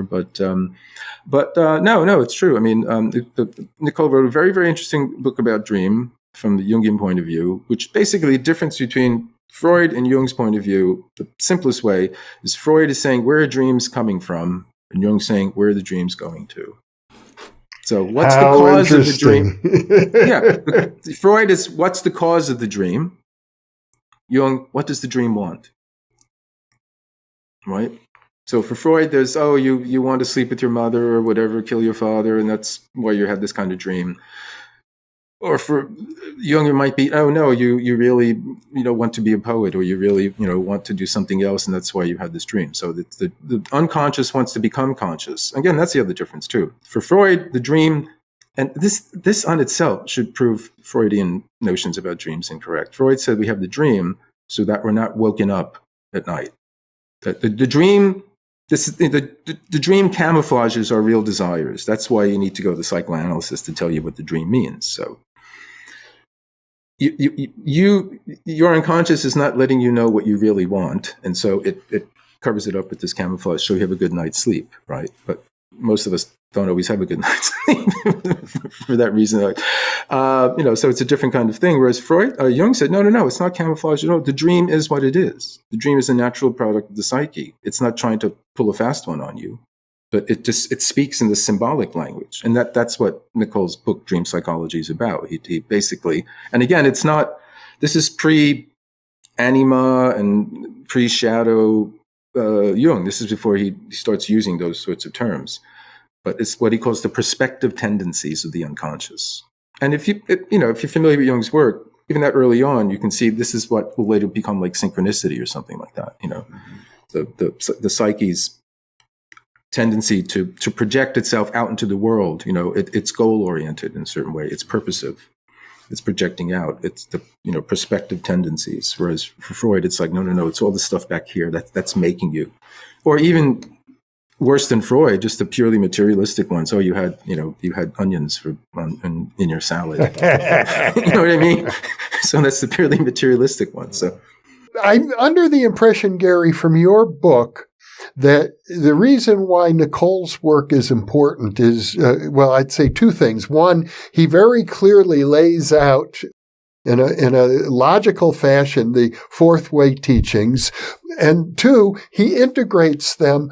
but no, it's true. Nicoll wrote a very, very interesting book about dream from the Jungian point of view, which basically the difference between Freud, in Jung's point of view, the simplest way is Freud is saying, where are dreams coming from? And Jung saying, where are the dreams going to? So what's the cause of the dream? Yeah, Freud is, what's the cause of the dream? Jung, what does the dream want? Right? So for Freud, there's, you want to sleep with your mother or whatever, kill your father, and that's why you have this kind of dream. Or for Jung, it might be, oh no, you really want to be a poet, or you really want to do something else, and that's why you had this dream. So the unconscious wants to become conscious. Again, that's the other difference too. For Freud, the dream, and this on itself should prove Freudian notions about dreams incorrect. Freud said we have the dream so that we're not woken up at night. That the dream. The dream camouflages our real desires. That's why you need to go to psychoanalysis to tell you what the dream means. So your unconscious is not letting you know what you really want, and so it covers it up with this camouflage so you have a good night's sleep, right? But most of us don't always have a good night's sleep for that reason. So it's a different kind of thing. Whereas Jung said, no, it's not camouflage at all. The dream is what it is. The dream is a natural product of the psyche. It's not trying to pull a fast one on you, but it speaks in the symbolic language. And that's what Nicoll's book, Dream Psychology, is about. He basically, and again, this is pre-anima and pre-shadow Jung. This is before he starts using those sorts of terms. But it's what he calls the prospective tendencies of the unconscious. And if you're familiar with Jung's work, even that early on, you can see this is what will later become like synchronicity or something like that. The psyche's tendency to project itself out into the world. It's goal oriented in a certain way. It's purposive. It's projecting out. It's the prospective tendencies. Whereas for Freud, it's like no. It's all the stuff back here that's making you, or even worse than Freud, just the purely materialistic ones. Oh, you had onions in your salad. You know what I mean? So that's the purely materialistic one. So I'm under the impression, Gary, from your book, that the reason why Nicoll's work is important is, I'd say two things. One, he very clearly lays out in a logical fashion the fourth way teachings, and two, he integrates them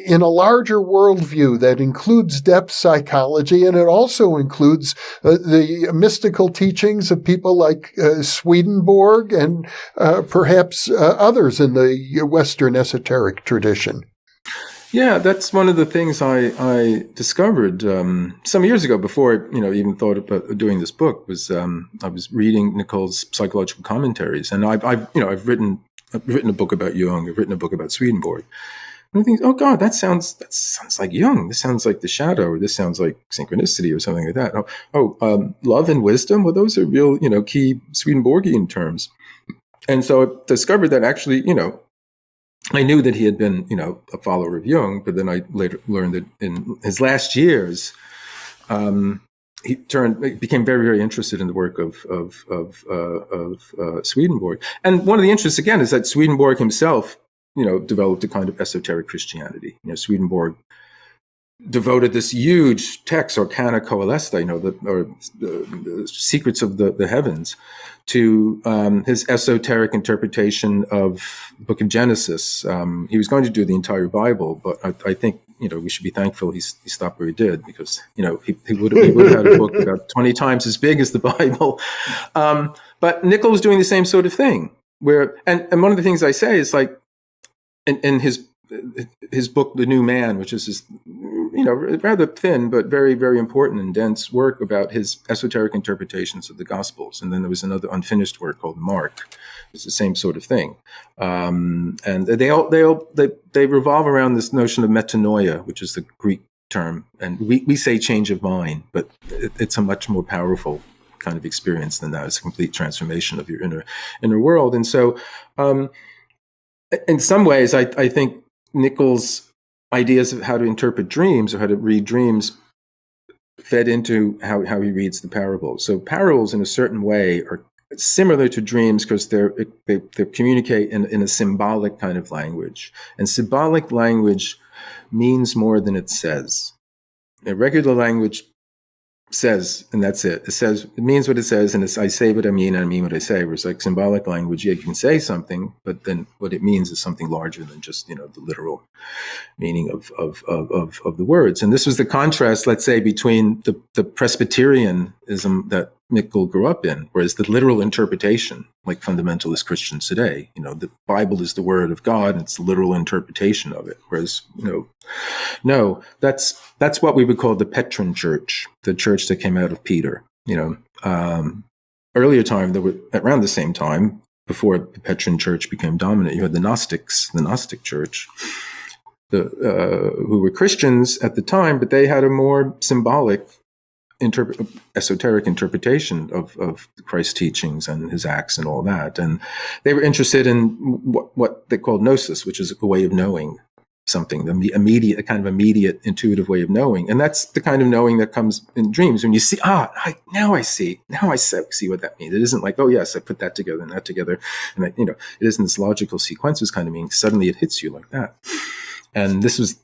in a larger worldview that includes depth psychology, and it also includes the mystical teachings of people like Swedenborg and perhaps others in the Western esoteric tradition. Yeah, that's one of the things I discovered some years ago before I even thought about doing this book. Was I was reading Nicoll's psychological commentaries, and I've written a book about Jung. I've written a book about Swedenborg. And I think, oh God, that sounds like Jung. This sounds like the shadow, or this sounds like synchronicity, or something like that. Love and wisdom. Well, those are real key Swedenborgian terms. And so I discovered that actually I knew that he had been, a follower of Jung, but then I later learned that in his last years, he became very, very interested in the work of Swedenborg. And one of the interests, again, is that Swedenborg himself, developed a kind of esoteric Christianity. Swedenborg devoted this huge text, Arcana Coelesta, the secrets of the heavens, to his esoteric interpretation of the book of Genesis. He was going to do the entire Bible, but I think we should be thankful he stopped where he did, because he would have had a book about 20 times as big as the Bible. But Nicoll was doing the same sort of thing, where and one of the things I say is like in his book, The New Man, which is his, rather thin but very, very important and dense work about his esoteric interpretations of the Gospels. And then there was another unfinished work called Mark. It's the same sort of thing, and they revolve around this notion of metanoia, which is the Greek term, and we say change of mind, but it's a much more powerful kind of experience than that. It's a complete transformation of your inner world. And so, in some ways, I think Nicoll's ideas of how to interpret dreams or how to read dreams fed into how he reads the parables. So parables, in a certain way, are similar to dreams because they communicate in a symbolic kind of language. And symbolic language means more than it says. Regular language says, and that's it. It means what it says, and I say what I mean, and I mean what I say. Whereas like symbolic language, yeah, you can say something, but then what it means is something larger than just, the literal meaning of the words. And this was the contrast, let's say, between the Presbyterianism that Nicoll grew up in, whereas the literal interpretation, like fundamentalist Christians today, the Bible is the word of God, and it's the literal interpretation of it. Whereas, no, that's what we would call the Petron Church, the church that came out of Peter. Earlier time, there were around the same time, before the Petron Church became dominant, you had the Gnostics, the Gnostic Church, who were Christians at the time, but they had a more symbolic, esoteric interpretation of Christ's teachings and his acts and all that. And they were interested in what they called gnosis, which is a way of knowing something, the immediate intuitive way of knowing. And that's the kind of knowing that comes in dreams when you see, now I see what that means. It isn't like, oh yes, I put that together and that together. And it isn't this logical sequences kind of meaning. Suddenly it hits you like that. And this was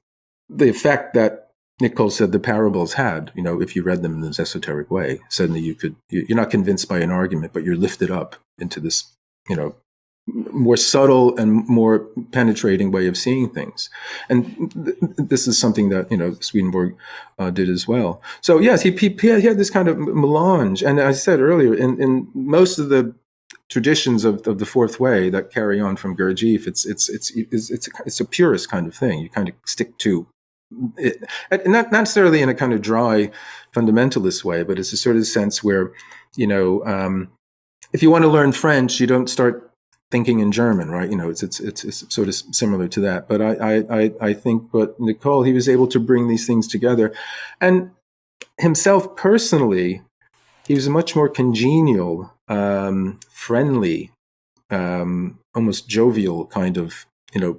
the effect that Nicoll said the parables had, if you read them in this esoteric way. Suddenly you're not convinced by an argument, but you're lifted up into this, more subtle and more penetrating way of seeing things. And this is something that, Swedenborg did as well. So yes, he had this kind of melange. And as I said earlier, in most of the traditions of the fourth way that carry on from Gurdjieff, it's a purist kind of thing. You kind of stick to it, not necessarily in a kind of dry fundamentalist way, but it's a sort of sense where, if you want to learn French, you don't start thinking in German, right? It's sort of similar to that. But I think, but Nicoll, he was able to bring these things together, and himself personally, he was a much more congenial, friendly, almost jovial kind of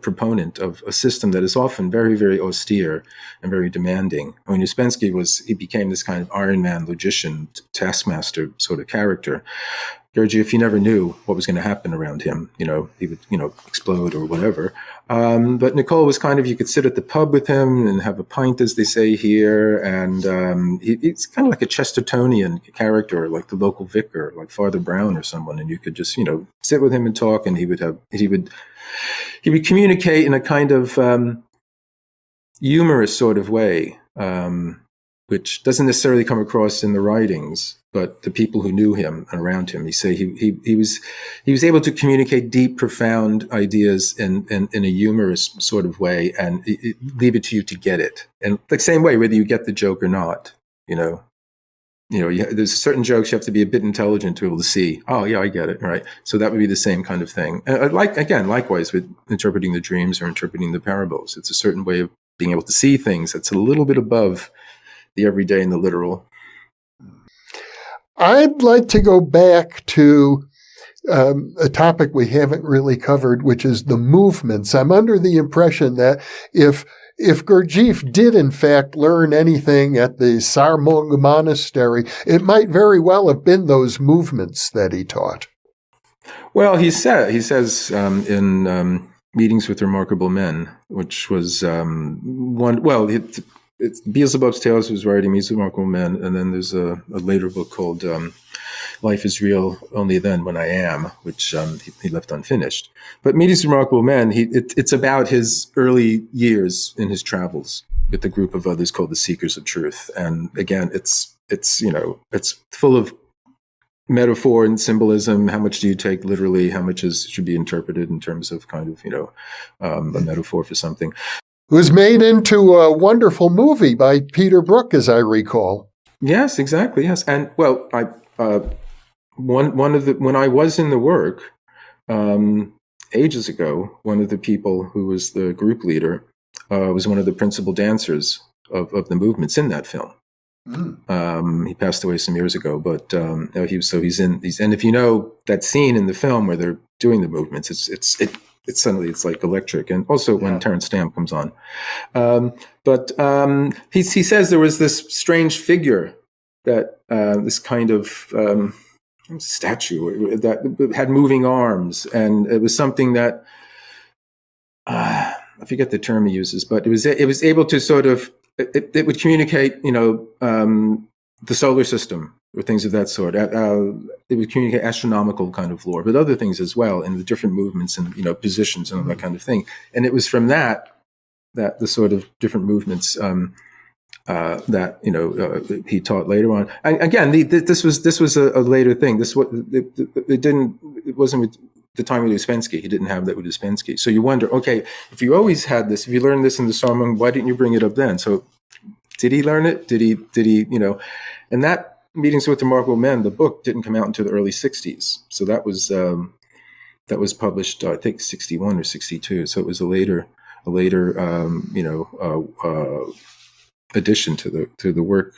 proponent of a system that is often very, very austere and very demanding. I mean, Ouspensky he became this kind of Iron Man, logician, taskmaster sort of character. Gurdjieff, you never knew what was going to happen around him. He would, explode or whatever. But Nicoll was kind of, you could sit at the pub with him and have a pint, as they say here. And he's kind of like a Chestertonian character, like the local vicar, like Father Brown or someone. And you could just, sit with him and talk, and he would communicate in a kind of humorous sort of way, which doesn't necessarily come across in the writings, but the people who knew him and around him, he was able to communicate deep, profound ideas in a humorous sort of way, and leave it to you to get it. And the same way, whether you get the joke or not, there's certain jokes you have to be a bit intelligent to be able to see. Oh yeah, I get it, right? So that would be the same kind of thing. Likewise with interpreting the dreams or interpreting the parables, it's a certain way of being able to see things that's a little bit above the everyday and the literal. I'd like to go back to a topic we haven't really covered, which is the movements. I'm under the impression that if Gurdjieff did in fact learn anything at the Sarmung Monastery, it might very well have been those movements that he taught. Well, he says in Meetings with Remarkable Men, which was it's Beelzebub's Tales was writing Meetings with Remarkable Men, and then there's a later book called Life is Real Only Then When I Am, which he left unfinished. But Meetings with Remarkable Men, it's about his early years in his travels with a group of others called the Seekers of Truth. And again, it's full of metaphor and symbolism. How much do you take literally? How much should be interpreted in terms of kind of, a metaphor for something? It was made into a wonderful movie by Peter Brook, as I recall. Yes, exactly. Yes. And well, when I was in the work, ages ago, one of the people who was the group leader, was one of the principal dancers of the movements in that film. He passed away some years ago, but he's in, and if you know that scene in the film where they're doing the movements, it's suddenly it's like electric, and also when Terrence Stamp comes on. But he says there was this strange figure that this kind of statue that had moving arms, and it was something that I forget the term he uses, but it was able to sort of it would communicate, the solar system or things of that sort. It would communicate astronomical kind of lore, but other things as well, and the different movements and positions and all that kind of thing. And it was from that the sort of different movements that he taught later on. And again, this was a later thing. It wasn't with the time with Ouspensky. He didn't have that with Ouspensky. So you wonder, okay, if you always had this, if you learned this in the Sarmung, why didn't you bring it up then? So did he learn it? Did he, and that Meetings with Remarkable Men, the book didn't come out until the early 60s. So that was published, I think 61 or 62. So it was a later addition to the work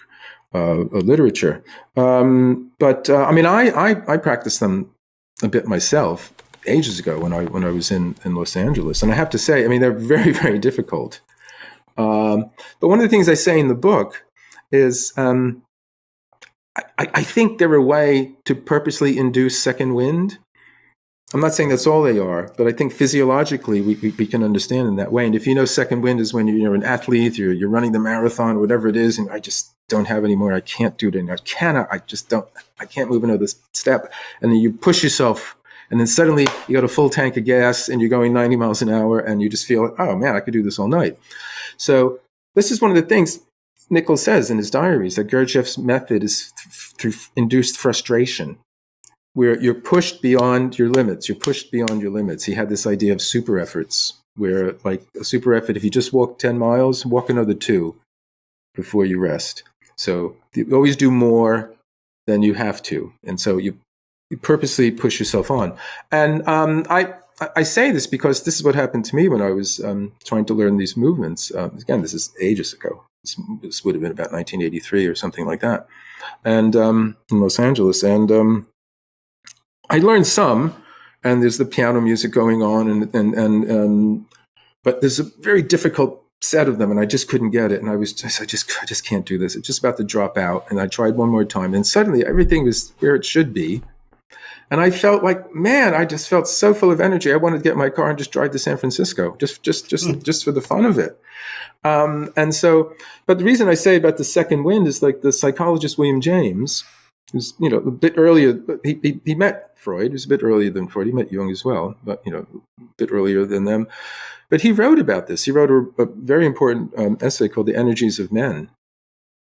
of literature. I practiced them a bit myself ages ago when I was in Los Angeles, and I have to say, they're very, very difficult. But one of the things I say in the book is I think they're a way to purposely induce second wind. I'm not saying that's all they are, but I think physiologically we can understand in that way. And if you know second wind is when you're an athlete, you're running the marathon, whatever it is, and I just don't have any more, I can't do it anymore. I can't move another step. And then you push yourself, and then suddenly you got a full tank of gas and you're going 90 miles an hour and you just feel, oh man, I could do this all night. So this is one of the things Nicoll says in his diaries, that Gurdjieff's method is through induced frustration, where you're pushed beyond your limits. He had this idea of super efforts, where like a super effort, if you just walk 10 miles, walk another 2 before you rest. So you always do more than you have to. And so you purposely push yourself on. And I say this because this is what happened to me when I was trying to learn these movements. Again, this is ages ago. This would have been about 1983 or something like that. And in Los Angeles. And I learned some, and there's the piano music going on, and but there's a very difficult set of them, and I just couldn't get it. And I just can't do this. It's just about to drop out. And I tried one more time, and suddenly everything was where it should be. And I felt like, man, I just felt so full of energy. I wanted to get in my car and just drive to San Francisco, just for the fun of it. And so, but the reason I say about the second wind is like the psychologist William James, who's, a bit earlier, he met Freud. He was a bit earlier than Freud. He met Jung as well, but, a bit earlier than them. But he wrote about this. He wrote a very important essay called The Energies of Men,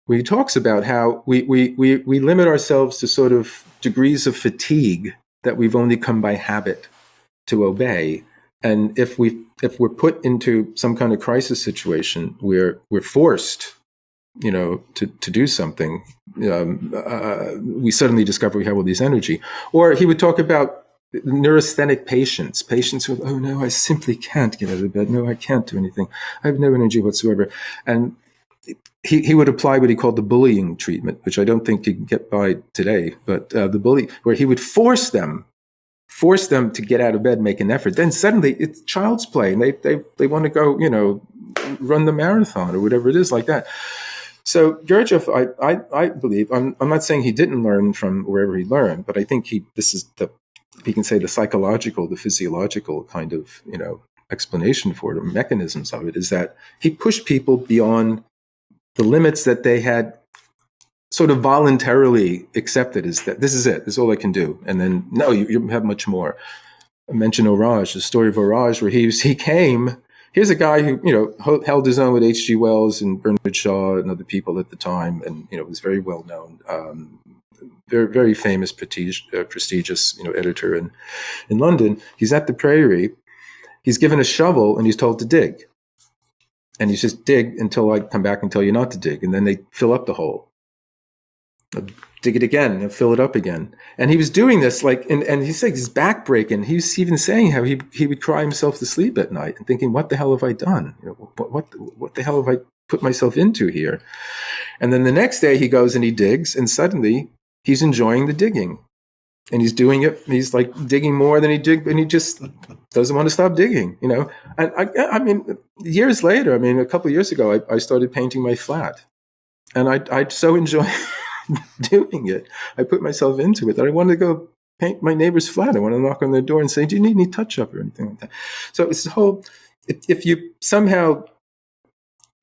where he talks about how we limit ourselves to sort of degrees of fatigue that we've only come by habit to obey. And if we're put into some kind of crisis situation where we're forced, to do something, we suddenly discover we have all this energy. Or he would talk about neurasthenic patients who, oh no, I simply can't get out of bed. No, I can't do anything. I have no energy whatsoever. And he would apply what he called the bullying treatment, which I don't think you can get by today, but the bully, where he would force them to get out of bed, make an effort. Then suddenly it's child's play, and they want to go, run the marathon or whatever it is like that. So Gurdjieff, I believe, I'm not saying he didn't learn from wherever he learned, but I think this is you can say the psychological, the physiological kind of, explanation for it, or mechanisms of it, is that he pushed people beyond the limits that they had sort of voluntarily accepted, is that this is it, this is all I can do. And then, no, you have much more. I mentioned Orage, the story of Orage, where he came, here's a guy who, held his own with H.G. Wells and Bernard Shaw and other people at the time, and, was very well known, very, very famous, prestigious, editor in London. He's at the Prairie. He's given a shovel and he's told to dig. And you just dig until I come back and tell you not to dig. And then they fill up the hole. Dig it again and fill it up again. And he was doing this and he's like, his back breaking. He's even saying how he would cry himself to sleep at night and thinking, what the hell have I done? What the hell have I put myself into here? And then the next day he goes and he digs, and suddenly he's enjoying the digging. And he's doing it. He's like digging more than he did, and he just doesn't want to stop digging, And I mean, years later, a couple of years ago, I started painting my flat, and I so enjoy doing it. I put myself into it that I wanted to go paint my neighbor's flat. I want to knock on their door and say, "Do you need any touch up or anything like that?" So it's the whole. If you somehow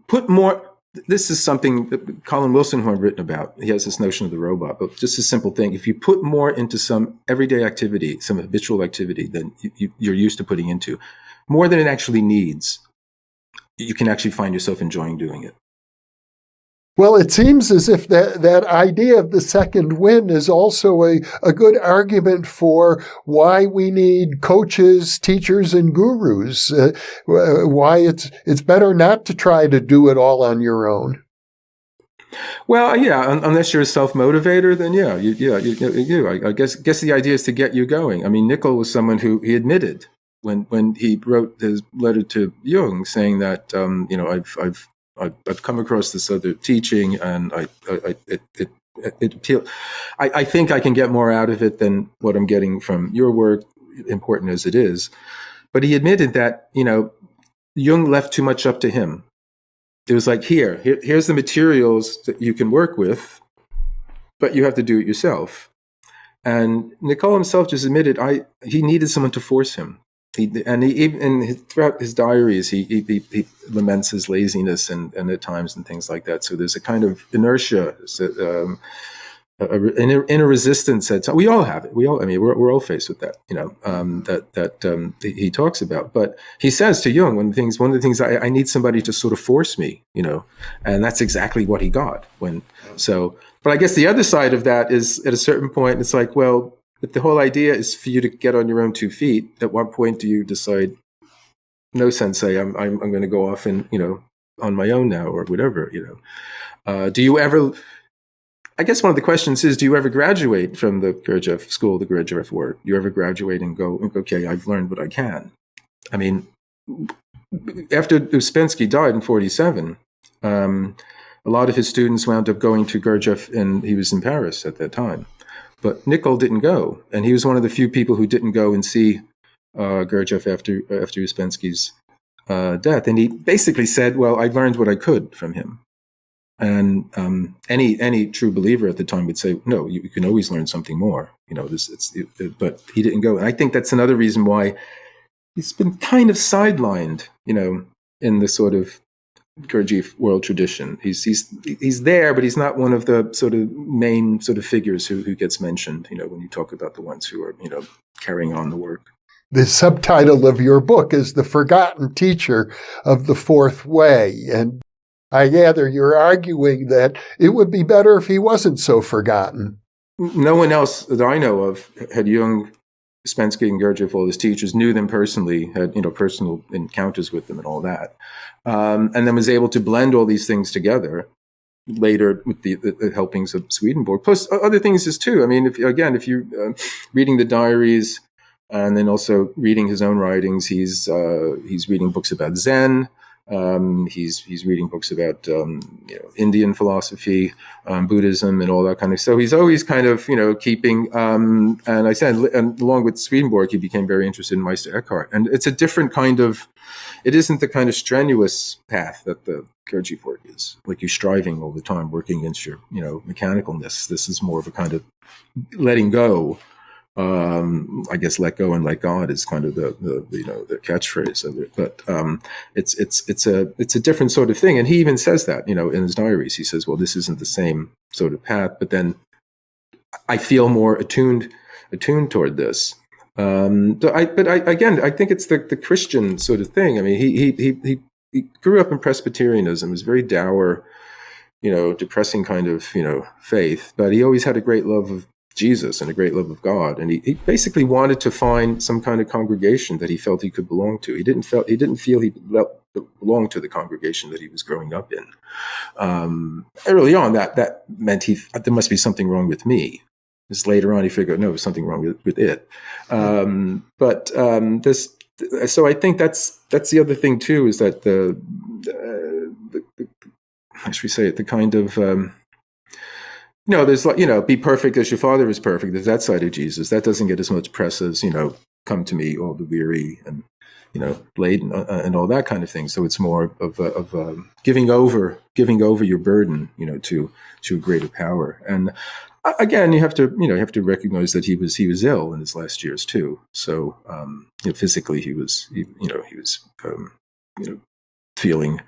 put more, this is something that Colin Wilson, who I've written about, he has this notion of the robot, but just a simple thing. If you put more into some everyday activity, some habitual activity than you're used to putting into, more than it actually needs, you can actually find yourself enjoying doing it. Well, it seems as if that idea of the second wind is also a good argument for why we need coaches, teachers, and gurus, why it's better not to try to do it all on your own. Well, yeah, unless you're a self-motivator, then I guess the idea is to get you going. I mean, Nicoll was someone who he admitted when he wrote his letter to Jung saying that, I've come across this other teaching, and I think I can get more out of it than what I'm getting from your work, important as it is. But he admitted that, Jung left too much up to him. It was like, here's the materials that you can work with, but you have to do it yourself. And Nicoll himself just admitted he needed someone to force him. Throughout his diaries, he laments his laziness and at times and things like that. So there's a kind of inertia, inner resistance. We all have it. We're all faced with that. That he talks about. But he says to Jung, one of the things I need somebody to sort of force me. And that's exactly what he got. But I guess the other side of that is at a certain point, it's like, well, if the whole idea is for you to get on your own 2 feet, at what point do you decide, no, sensei, I'm going to go off and, on my own now or whatever, do you ever, I guess one of the questions is, do you ever graduate from the Gurdjieff school, the Gurdjieff work? Do you ever graduate and go, okay, I've learned what I can? I mean, after Ouspensky died in 1947, a lot of his students wound up going to Gurdjieff, and he was in Paris at that time. But Nicoll didn't go, and he was one of the few people who didn't go and see Gurdjieff after Ouspensky's death. And he basically said, "Well, I learned what I could from him." And any true believer at the time would say, "No, you can always learn something more." But he didn't go, and I think that's another reason why he's been kind of sidelined, in the sort of Gurdjieff world tradition. He's there, but he's not one of the sort of main sort of figures who gets mentioned, when you talk about the ones who are, carrying on the work. The subtitle of your book is The Forgotten Teacher of the Fourth Way. And I gather you're arguing that it would be better if he wasn't so forgotten. No one else that I know of had Jung, Ouspensky, and Gurdjieff, all his teachers, knew them personally, had personal encounters with them and all that, and then was able to blend all these things together later with the helpings of Swedenborg, plus other things as too. I mean, if you reading the diaries and then also reading his own writings, he's reading books about Zen. He's reading books about Indian philosophy, Buddhism, and all that kind of. So he's always kind of keeping. And I said, and along with Swedenborg, he became very interested in Meister Eckhart, and it's a different kind of. It isn't the kind of strenuous path that the Gurdjieff work is. Like you're striving all the time, working against your mechanicalness. This is more of a kind of letting go. I guess "let go and let God" is kind of the catchphrase of it. But it's a different sort of thing, and he even says that in his diaries. He says, "Well, this isn't the same sort of path, but then I feel more attuned toward this." But I think it's the Christian sort of thing. I mean, he grew up in Presbyterianism. It was very dour, depressing kind of faith, but he always had a great love of Jesus and a great love of God, and he basically wanted to find some kind of congregation that he felt he could belong to. He didn't feel he belonged to the congregation that he was growing up in. Early on, that meant there must be something wrong with me. Just later on, he figured, no, there's something wrong with it. So I think that's the other thing too, is that the how should we say it, the kind of there's be perfect as your Father is perfect. There's that side of Jesus that doesn't get as much press as come to me, all the weary and laden and all that kind of thing. So it's more of giving over your burden, to a greater power. And again, you have to recognize that he was ill in his last years too. So physically he was feeling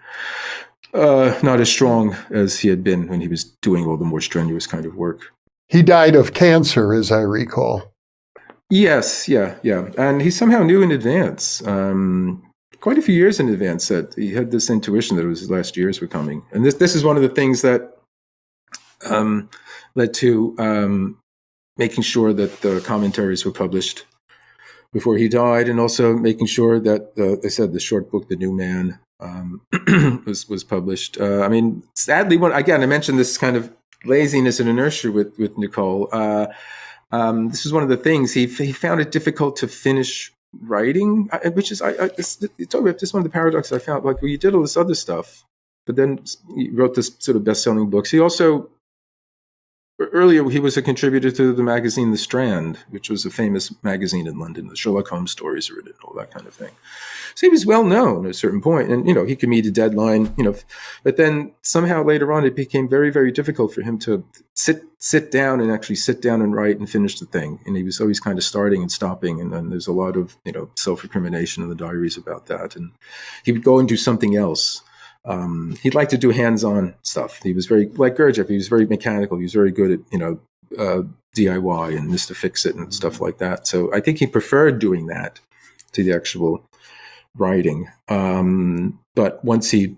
Not as strong as he had been when he was doing all the more strenuous kind of work. He died of cancer, as I recall. Yes, yeah. And he somehow knew in advance, quite a few years in advance, that he had this intuition that his last years were coming. And this is one of the things that led to making sure that the commentaries were published before he died, and also making sure that, they said, the short book, The New Man, was published. Sadly, I mentioned this kind of laziness and inertia with Nicoll. This is one of the things he found it difficult to finish writing, which is this is one of the paradoxes I found. Like, well, you did all this other stuff, but then he wrote this sort of best-selling books. He also, earlier, he was a contributor to the magazine The Strand, which was a famous magazine in London. The Sherlock Holmes stories were in it, all that kind of thing. So he was well known at a certain point, and he could meet a deadline. But then somehow later on, it became very, very difficult for him to sit down and write and finish the thing. And he was always kind of starting and stopping, and then there's a lot of self-recrimination in the diaries about that. And he would go and do something else. He'd like to do hands-on stuff. He was very, like Gurdjieff, he was very mechanical. He was very good at, DIY and Mr. Fix-It and stuff like that. So I think he preferred doing that to the actual writing. But once he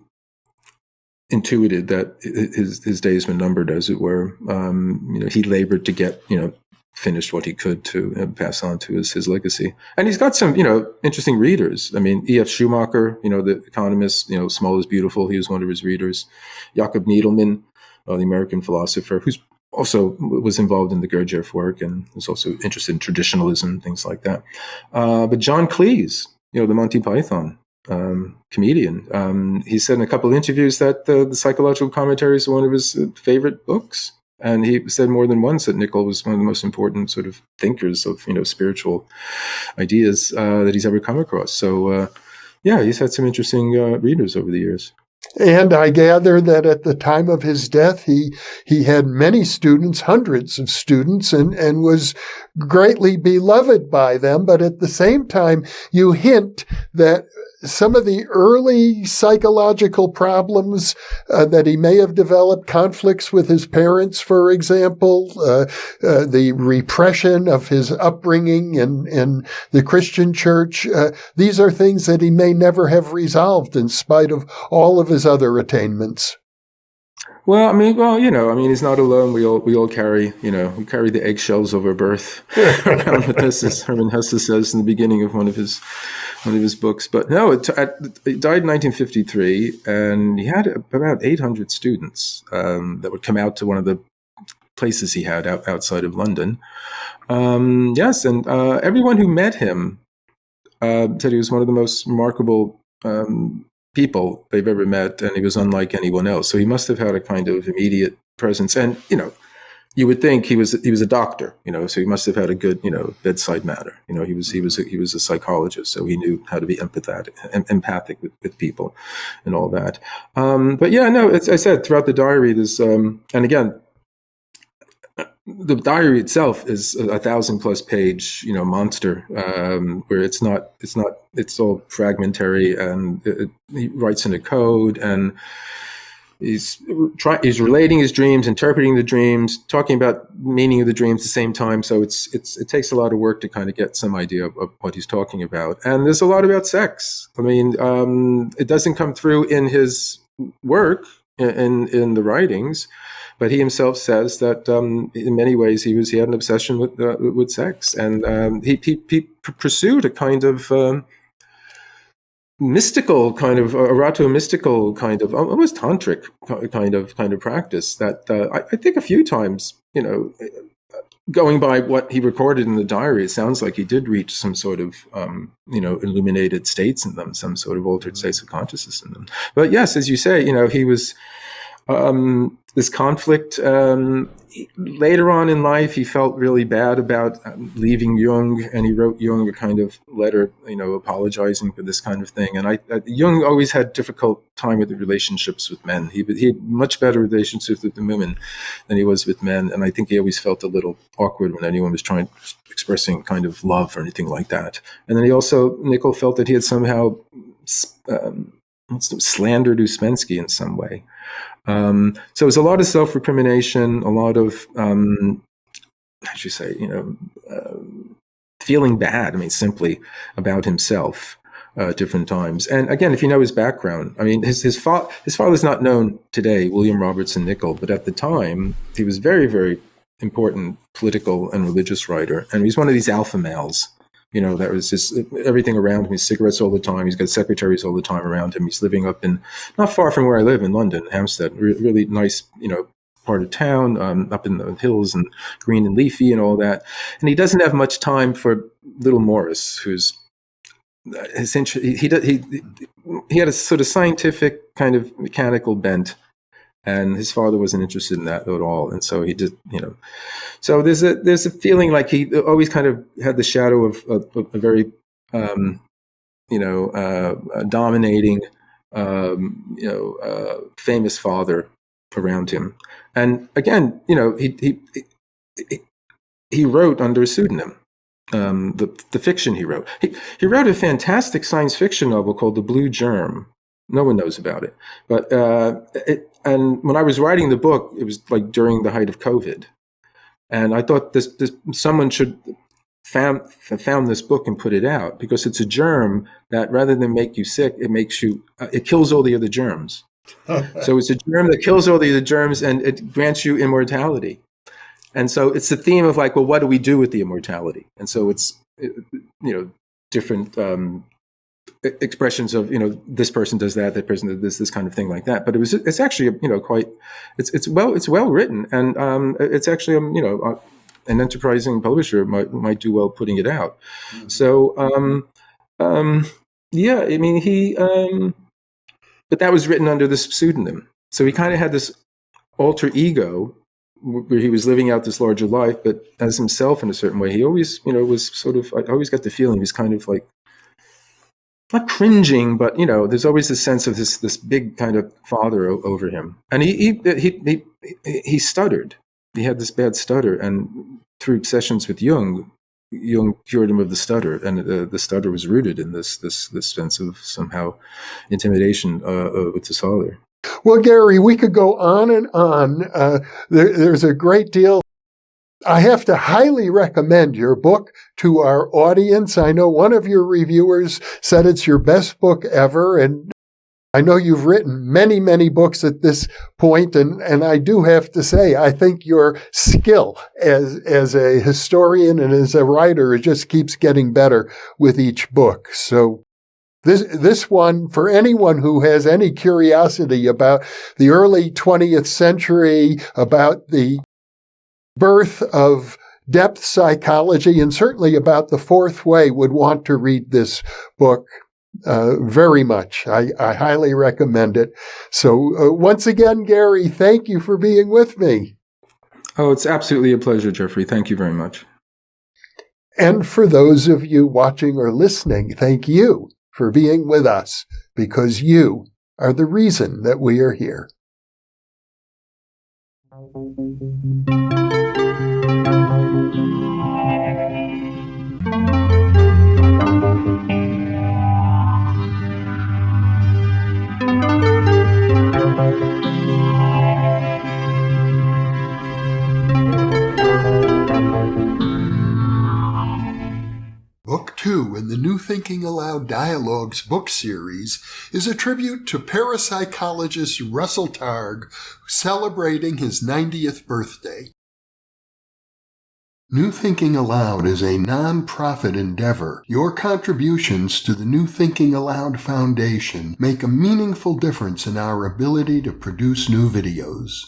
intuited that his days were numbered, as it were, he labored to get, finished what he could to pass on to his legacy. And he's got some, interesting readers. I mean, E.F. Schumacher, the economist, Small is Beautiful, he was one of his readers. Jakob Needleman, the American philosopher, who's also was involved in the Gurdjieff work and was also interested in traditionalism, things like that. But John Cleese, the Monty Python comedian, he said in a couple of interviews that the psychological commentaries are one of his favorite books. And he said more than once that Nicoll was one of the most important sort of thinkers of, spiritual ideas that he's ever come across. So, he's had some interesting readers over the years. And I gather that at the time of his death, he had many students, hundreds of students, and was greatly beloved by them. But at the same time, you hint that some of the early psychological problems that he may have developed, conflicts with his parents, for example, the repression of his upbringing in the Christian church, these are things that he may never have resolved in spite of all of his other attainments. Well, he's not alone. We all carry, we carry the eggshells of our birth around with us, as Hermann Hesse says in the beginning of one of his books. But no, he died in 1953, and he had about 800 students that would come out to one of the places he had outside of London. Yes, and everyone who met him said he was one of the most remarkable people they've ever met, and he was unlike anyone else. So he must have had a kind of immediate presence. And, you would think he was a doctor, so he must have had a good, bedside manner. He was a psychologist, so he knew how to be empathic with people and all that. But yeah, no, as I said, throughout the diary, there's, and again, the diary itself is a 1,000+ page, monster, where it's all fragmentary, and he writes in a code, and he's relating his dreams, interpreting the dreams, talking about meaning of the dreams at the same time. So it takes a lot of work to kind of get some idea of what he's talking about. And there's a lot about sex. I mean, it doesn't come through in his work, in the writings, but he himself says that in many ways he had an obsession with sex, and he pursued a kind of mystical kind of mystical kind of almost tantric kind of practice that I think a few times, going by what he recorded in the diary, it sounds like he did reach some sort of illuminated states in them, some sort of altered states of consciousness in them. But yes, as you say, he was this conflict. Later on in life, he felt really bad about leaving Jung, and he wrote Jung a kind of letter, apologizing for this kind of thing. And Jung always had difficult time with the relationships with men. He had much better relationships with the women than he was with men. And I think he always felt a little awkward when anyone was expressing kind of love or anything like that. And then Nicoll felt that he had somehow slandered Ouspensky in some way. So it was a lot of self-recrimination, a lot of, how should you say, feeling bad, simply about himself at different times. And again, if you know his background, his father's not known today, William Robertson Nicoll, but at the time, he was very, very important political and religious writer. And he's one of these alpha males, that was just everything around him. He's cigarettes all the time. He's got secretaries all the time around him. He's living up in, not far from where I live in London, Hampstead, really nice, part of town, up in the hills and green and leafy and all that. And he doesn't have much time for little Maurice, who's essentially, he had a sort of scientific kind of mechanical bent, and his father wasn't interested in that at all. And so he just, so there's a feeling like he always kind of had the shadow of a very, dominating, famous father around him. And again, he wrote under a pseudonym. The fiction he wrote. He wrote a fantastic science fiction novel called The Blue Germ. No one knows about it. But and when I was writing the book, it was like during the height of COVID. And I thought this someone should found this book and put it out, because it's a germ that, rather than make you sick, it kills all the other germs. So it's a germ that kills all the other germs, and it grants you immortality. And so it's the theme of like, well, what do we do with the immortality? And so it's, different expressions of, this person does that person does this kind of thing like that. But it's actually, quite, it's well written, and it's actually, an enterprising publisher might do well putting it out. Mm-hmm. So, but that was written under this pseudonym. So he kind of had this alter ego where he was living out this larger life, but as himself in a certain way. He always, was sort of, I always got the feeling he was kind of like, not cringing, but, there's always this sense of this big kind of father over him. And he stuttered. He had this bad stutter, and through sessions with Jung cured him of the stutter, and the stutter was rooted in this sense of somehow intimidation with his father. Well, Gary, we could go on and on. There's a great deal. I have to highly recommend your book to our audience. I know one of your reviewers said it's your best book ever, and I know you've written many, many books at this point, and I do have to say, I think your skill as a historian and as a writer, it just keeps getting better with each book. So this one, for anyone who has any curiosity about the early 20th century, about the birth of depth psychology, and certainly about the fourth way, would want to read this book very much. I highly recommend it. So once again, Gary, thank you for being with me. Oh, it's absolutely a pleasure, Jeffrey. Thank you very much. And for those of you watching or listening, thank you for being with us, because you are the reason that we are here. Book 2 in the New Thinking Aloud Dialogues book series is a tribute to parapsychologist Russell Targ, celebrating his 90th birthday. New Thinking Aloud is a non-profit endeavor. Your contributions to the New Thinking Aloud Foundation make a meaningful difference in our ability to produce new videos.